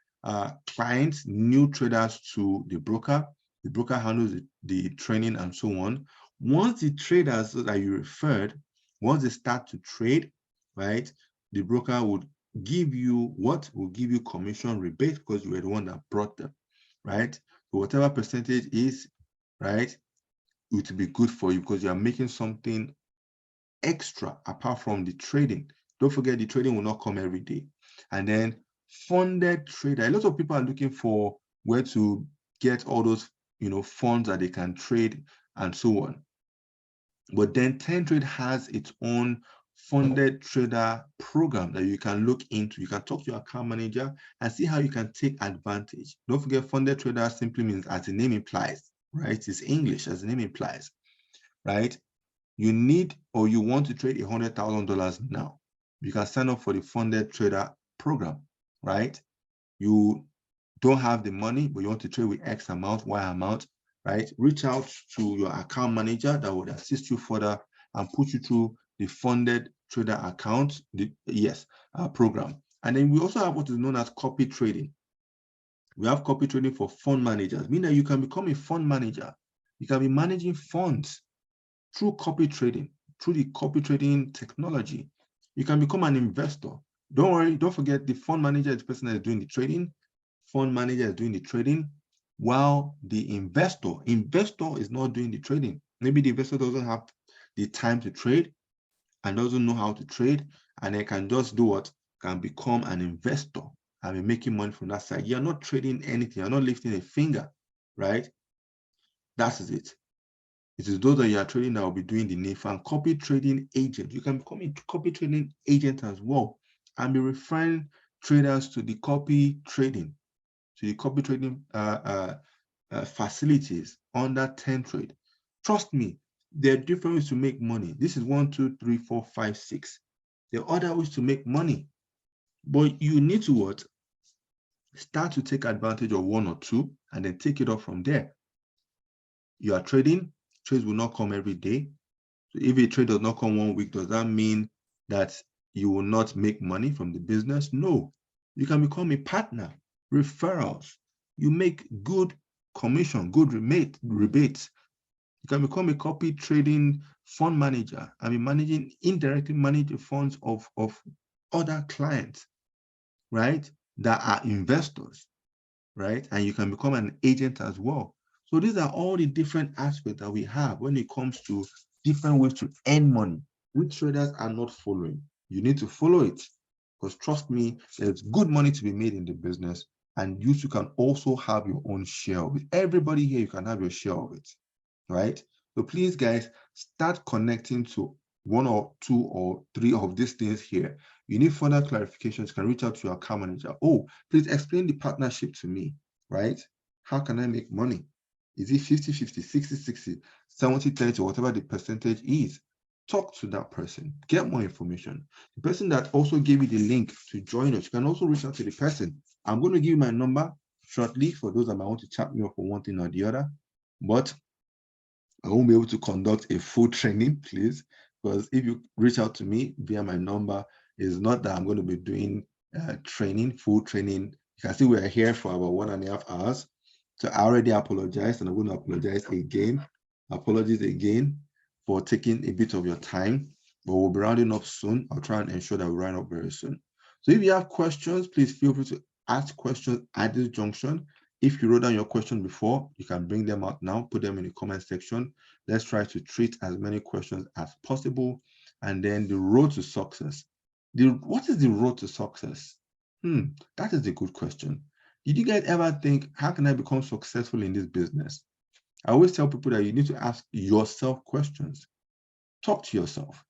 clients, new traders to the broker. The broker handles the training and so on. Once the traders that you referred, once they start to trade, right, the broker would give you what? Will give you commission rebate because you were the one that brought them, right? So whatever percentage is, right, it will be good for you because you are making something extra apart from the trading. Don't forget the trading will not come every day. And then funded trader. A lot of people are looking for where to get all those, funds that they can trade and so on. But then 10 Trade has its own funded trader program that you can look into. You can talk to your account manager and see how you can take advantage. Don't forget, funded trader simply means, as the name implies, right? It's English, as the name implies, right? You need or you want to trade $100,000 now. You can sign up for the funded trader program, right? You don't have the money, but you want to trade with X amount, Y amount, right? Reach out to your account manager that would assist you further and put you through the funded trader account, program. And then we also have what is known as copy trading. We have copy trading for fund managers, meaning that you can become a fund manager. You can be managing funds through copy trading, through the copy trading technology. You can become an investor. Don't worry, don't forget the fund manager is the person that is doing the trading. Fund manager is doing the trading, while the investor is not doing the trading. Maybe the investor doesn't have the time to trade and doesn't know how to trade, and they can just do what? Can become an investor and be making money from that side. You're not trading anything, you're not lifting a finger, right? That is it. It is those that you are trading that will be doing the NIF and copy trading agent. You can become a copy trading agent as well and be referring traders to the copy trading, facilities under 10 Trade. Trust me, there are different ways to make money. This is 1, 2, 3, 4, 5, 6. There are other ways to make money, but you need to what? Start to take advantage of one or two and then take it off from there. You are trading, trades will not come every day. So if a trade does not come 1 week, does that mean that you will not make money from the business? No. You can become a partner, referrals. You make good commission, good rebates. You can become a copy trading fund manager and be indirectly manage the funds of other clients. right, that are investors, right? And you can become an agent as well. So these are all the different aspects that we have when it comes to different ways to earn money, which traders are not following. You need to follow it, because trust me, there's good money to be made in the business, and you can also have your own share of it. Everybody here, you can have your share of it, right? So please, guys, start connecting to one or two or three of these things here. You need further clarifications, you can reach out to your account manager. Oh, please explain the partnership to me, right? How can I make money? Is it 50-50, 60-60, 70-30, whatever the percentage is? Talk to that person, get more information. The person that also gave you the link to join us, you can also reach out to the person. I'm going to give you my number shortly for those that might want to chat me up for one thing or the other. But I won't be able to conduct a full training, please, because if you reach out to me via my number, it's not that I'm going to be doing training, full training. You can see we are here for about 1.5 hours. So I already apologized, and I'm going to apologize again. Apologies again for taking a bit of your time, but we'll be rounding up soon. I'll try and ensure that we round up very soon. So if you have questions, please feel free to ask questions at this junction. If you wrote down your question before, you can bring them out now, put them in the comment section. Let's try to treat as many questions as possible. And then the road to success. What is the road to success? That is a good question. Did you guys ever think, how can I become successful in this business? I always tell people that you need to ask yourself questions. Talk to yourself.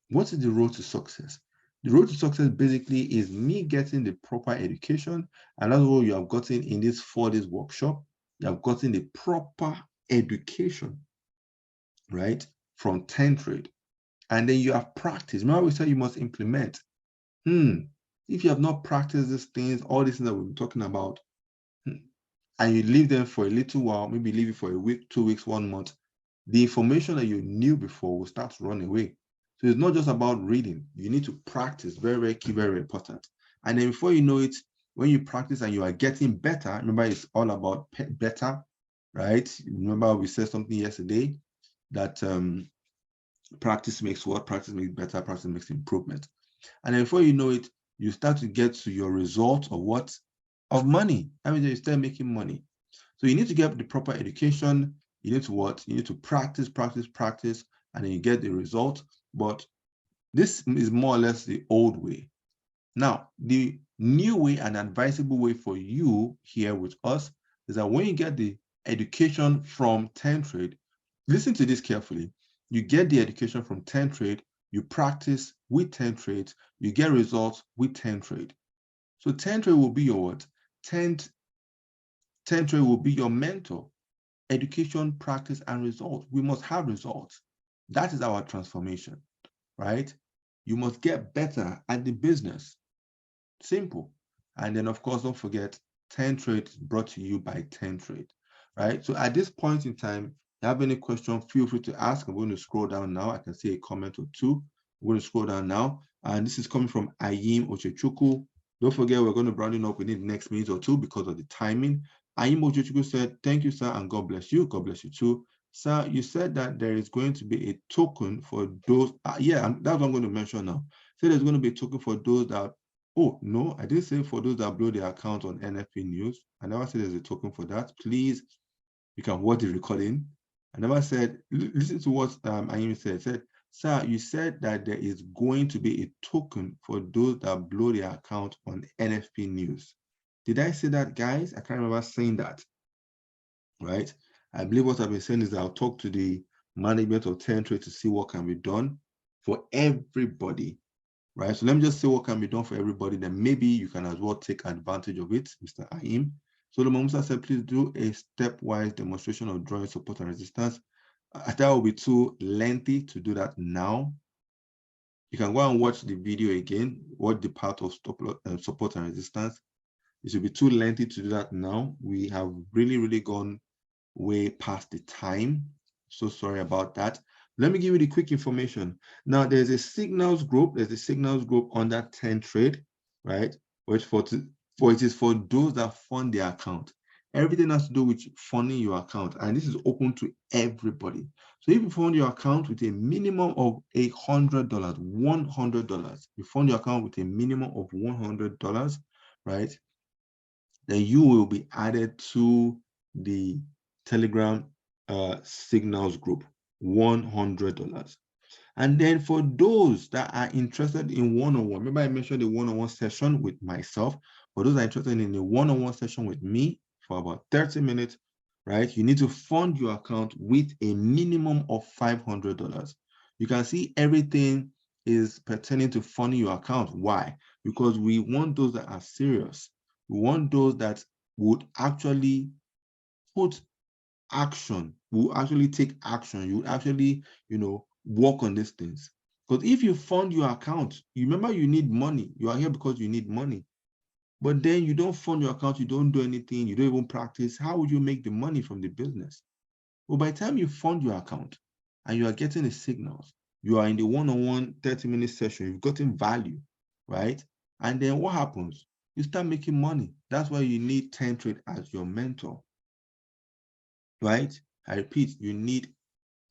What is the road to success? The road to success basically is me getting the proper education, and that's what you have gotten in this 4 days workshop. You have gotten the proper education, right, from 10 trade. And then you have practice. Remember we said you must implement. If you have not practiced these things, all these things that we've been talking about, and you leave them for a little while, maybe leave it for a week, 2 weeks, 1 month, the information that you knew before will start to run away. So it's not just about reading. You need to practice. Very, very key, very, very important. And then before you know it, when you practice and you are getting better, remember it's all about better, right? Remember we said something yesterday that practice makes what? Practice makes better, practice makes improvement. And then before you know it, you start to get to your result of what? Of money. I mean, you start making money. So you need to get the proper education. You need to what? You need to practice, practice, practice, and then you get the result. But this is more or less the old way. Now, the new way and advisable way for you here with us is that when you get the education from 10 trade, listen to this carefully. You get the education from 10 trade, you practice with 10 trades, you get results with 10 trade. So 10 trade will be your what? 10 trade will be your mentor. Education, practice, and results. We must have results. That is our transformation, right? You must get better at the business. Simple. And then, of course, don't forget 10 trade is brought to you by 10 trade, right? So at this point in time, if you have any question, feel free to ask. I'm going to scroll down now. I can see a comment or two. I'm going to scroll down now. And this is coming from Ayim Ochechukwu. Don't forget, we're going to round it up within the next minute or two because of the timing. Ayim Ochechukwu said, thank you, sir, and God bless you. God bless you too. Sir, you said that there is going to be a token for those. Yeah, that's what I'm going to mention now. So there's going to be a token for those that. Oh, no, I didn't say for those that blow their account on NFP News. I never said there's a token for that. Please, you can watch the recording. I never said, listen to what Ayim said. Said, sir, you said that there is going to be a token for those that blow their account on NFP News. Did I say that, guys? I can't remember saying that, right? I believe what I've been saying is that I'll talk to the management of 10 Trade to see what can be done for everybody. Right, so let me just say what can be done for everybody. Then maybe you can as well take advantage of it, Mr. Ayim. Solomon Musa said, please do a stepwise demonstration of drawing support and resistance. I thought it would be too lengthy to do that now. You can go and watch the video again, watch the part of support and resistance. It should be too lengthy to do that now. We have really, really gone way past the time. So sorry about that. Let me give you the quick information. Now, there's a signals group. There's a signals group under 10 trade, right? Which it is for those that fund their account. Everything has to do with funding your account, and this is open to everybody. So if you fund your account with a minimum of $100, $100, you fund your account with a minimum of $100, right? Then you will be added to the Telegram signals group, $100. And then for those that are interested in one-on-one, remember I mentioned the one-on-one session with myself. For those that are interested in a one-on-one session with me for about 30 minutes, right? You need to fund your account with a minimum of $500. You can see everything is pertaining to funding your account. Why? Because we want those that are serious. We want those that would actually put action, will actually take action. You actually, work on these things. Because if you fund your account, you remember you need money. You are here because you need money. But then you don't fund your account, you don't do anything, you don't even practice. How would you make the money from the business? Well, by the time you fund your account and you are getting the signals, you are in the one-on-one 30-minute session, you've gotten value, right? And then what happens? You start making money. That's why you need 10 Trade as your mentor, right? I repeat, you need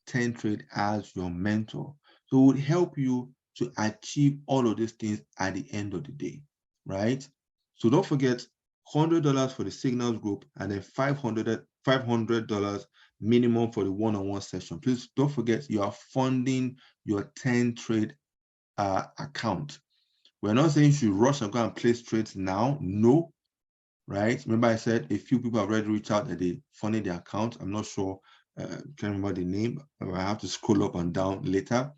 10 Trade as your mentor. So it would help you to achieve all of these things at the end of the day, right? So don't forget $100 for the signals group and then $500 minimum for the one-on-one session. Please don't forget you are funding your 10 Trade account. We're not saying you should rush and go and place trades now. No, right? Remember I said a few people have already reached out that they funded their account. I'm not sure, can't remember the name. I have to scroll up and down later.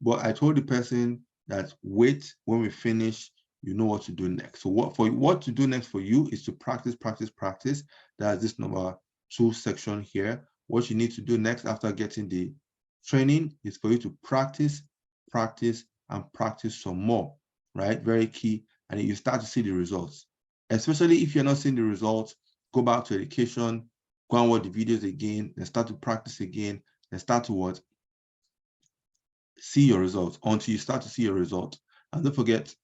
But I told the person that wait, when we finish, you know what to do next. So what to do next for you is to practice. That's this number 2 section here. What you need to do next after getting the training is for you to practice, and practice some more, right? Very key. And you start to see the results. Especially if you're not seeing the results, go back to education, go and watch the videos again, and start to practice again, and start to what? See your results until you start to see your results. And don't forget,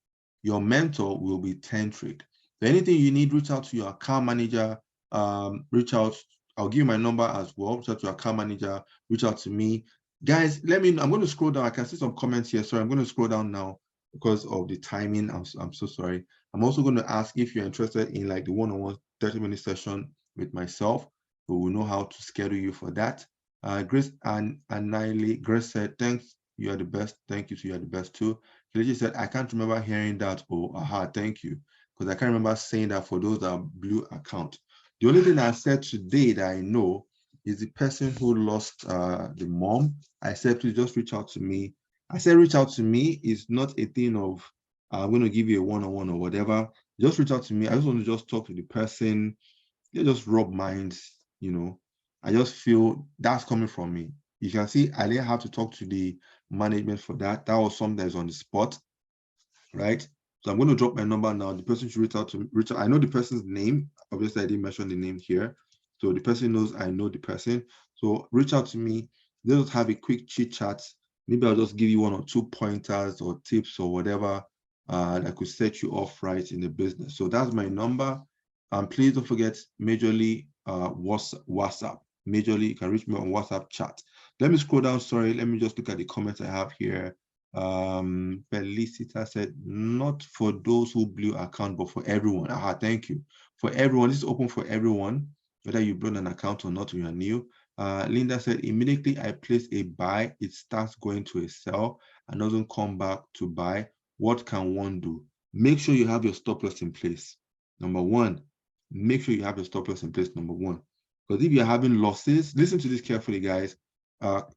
your mentor will be 10 Trade. So anything you need, reach out to your account manager, reach out. I'll give you my number as well. Reach out to your account manager, reach out to me. Guys, let me know. I'm going to scroll down. I can see some comments here. Sorry, I'm going to scroll down now because of the timing. I'm so sorry. I'm also going to ask if you're interested in like the one-on-one 30-minute session with myself. We will know how to schedule you for that. Grace and Niley, Grace said, thanks, you are the best. Thank you, you are the best too. Kelechi said, I can't remember hearing that. Oh, aha, thank you. Because I can't remember saying that for those that are blue account. The only thing I said today that I know is the person who lost the mom. I said, please just reach out to me. I said, reach out to me is not a thing of, I'm going to give you a one-on-one or whatever. Just reach out to me. I just want to just talk to the person. They just rub minds, I just feel that's coming from me. You can see I didn't have to talk to the management for that. That was something that's on the spot, right? So I'm going to drop my number now. The person should reach out. I know the person's name. Obviously, I didn't mention the name here. So the person knows I know the person. So reach out to me. Let's just have a quick chit chat. Maybe I'll just give you 1 or 2 pointers or tips or whatever that could set you off right in the business. So that's my number. Please don't forget majorly WhatsApp. Majorly, you can reach me on WhatsApp chat. Let me scroll down. Sorry, let me just look at the comments I have here. Felicita said, not for those who blew account, but for everyone. Aha, thank you. For everyone, this is open for everyone, whether you blown an account or not, or you're new. Linda said, immediately I place a buy, it starts going to a sell and doesn't come back to buy. What can one do? Make sure you have your stop loss in place. Number one, make sure you have your stop loss in place, number one. Because if you're having losses, listen to this carefully, guys.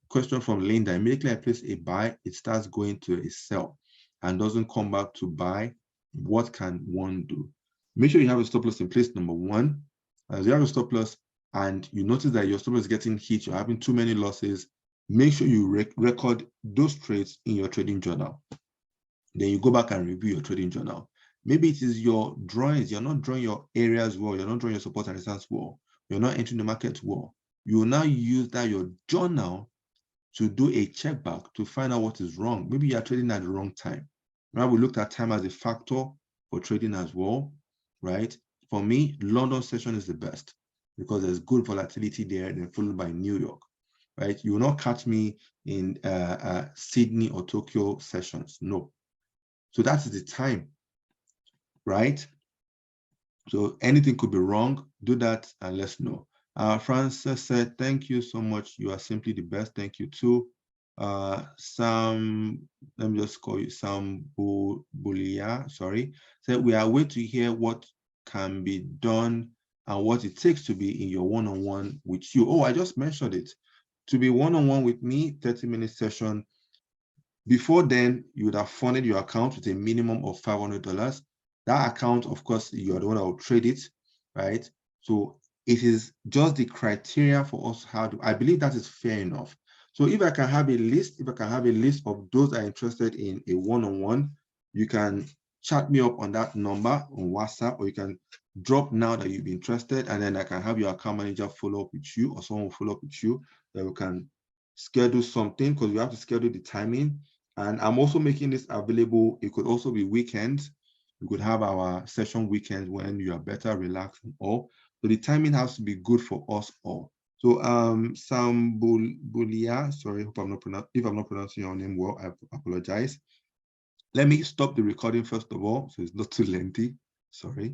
Question from Linda. Immediately I place a buy, it starts going to a sell and doesn't come back to buy. What can one do? Make sure you have a stop loss in place, number one. As you have a stop loss and you notice that your stop loss is getting hit, you're having too many losses, make sure you record those trades in your trading journal. Then you go back and review your trading journal. Maybe it is your drawings. You're not drawing your areas well. You're not drawing your support and resistance well. You're not entering the market well. You will now use that your journal to do a check back to find out what is wrong. Maybe you are trading at the wrong time. Remember, we looked at time as a factor for trading as well, right? For me, London session is the best. because there's good volatility there, then followed by New York, right? You will not catch me in Sydney or Tokyo sessions. No. So that is the time, right? So anything could be wrong. Do that and let's know. Francis said, thank you so much. You are simply the best. Thank you too. Sam, let me just call you Sam Bulia, sorry. Said, we are waiting to hear what can be done and what it takes to be in your one-on-one with you. Oh, I just mentioned it. To be one-on-one with me, 30-minute session. Before then, you would have funded your account with a minimum of $500. That account, of course, you're the one that will trade it, right? So it is just the criteria for us how to, I believe that is fair enough. So if I can have a list, of those that are interested in a one-on-one, you can chat me up on that number on WhatsApp, or you can drop now that you've been interested, and then I can have your account manager follow up with you, or someone will follow up with you, that we can schedule something, because we have to schedule the timing. And I'm also making this available. It could also be weekends. We could have our session weekends when you are better relaxed and all. So the timing has to be good for us all. So Sam Bulia, sorry, if I'm not pronouncing your name well, I apologize. Let me stop the recording first of all, so it's not too lengthy. Sorry.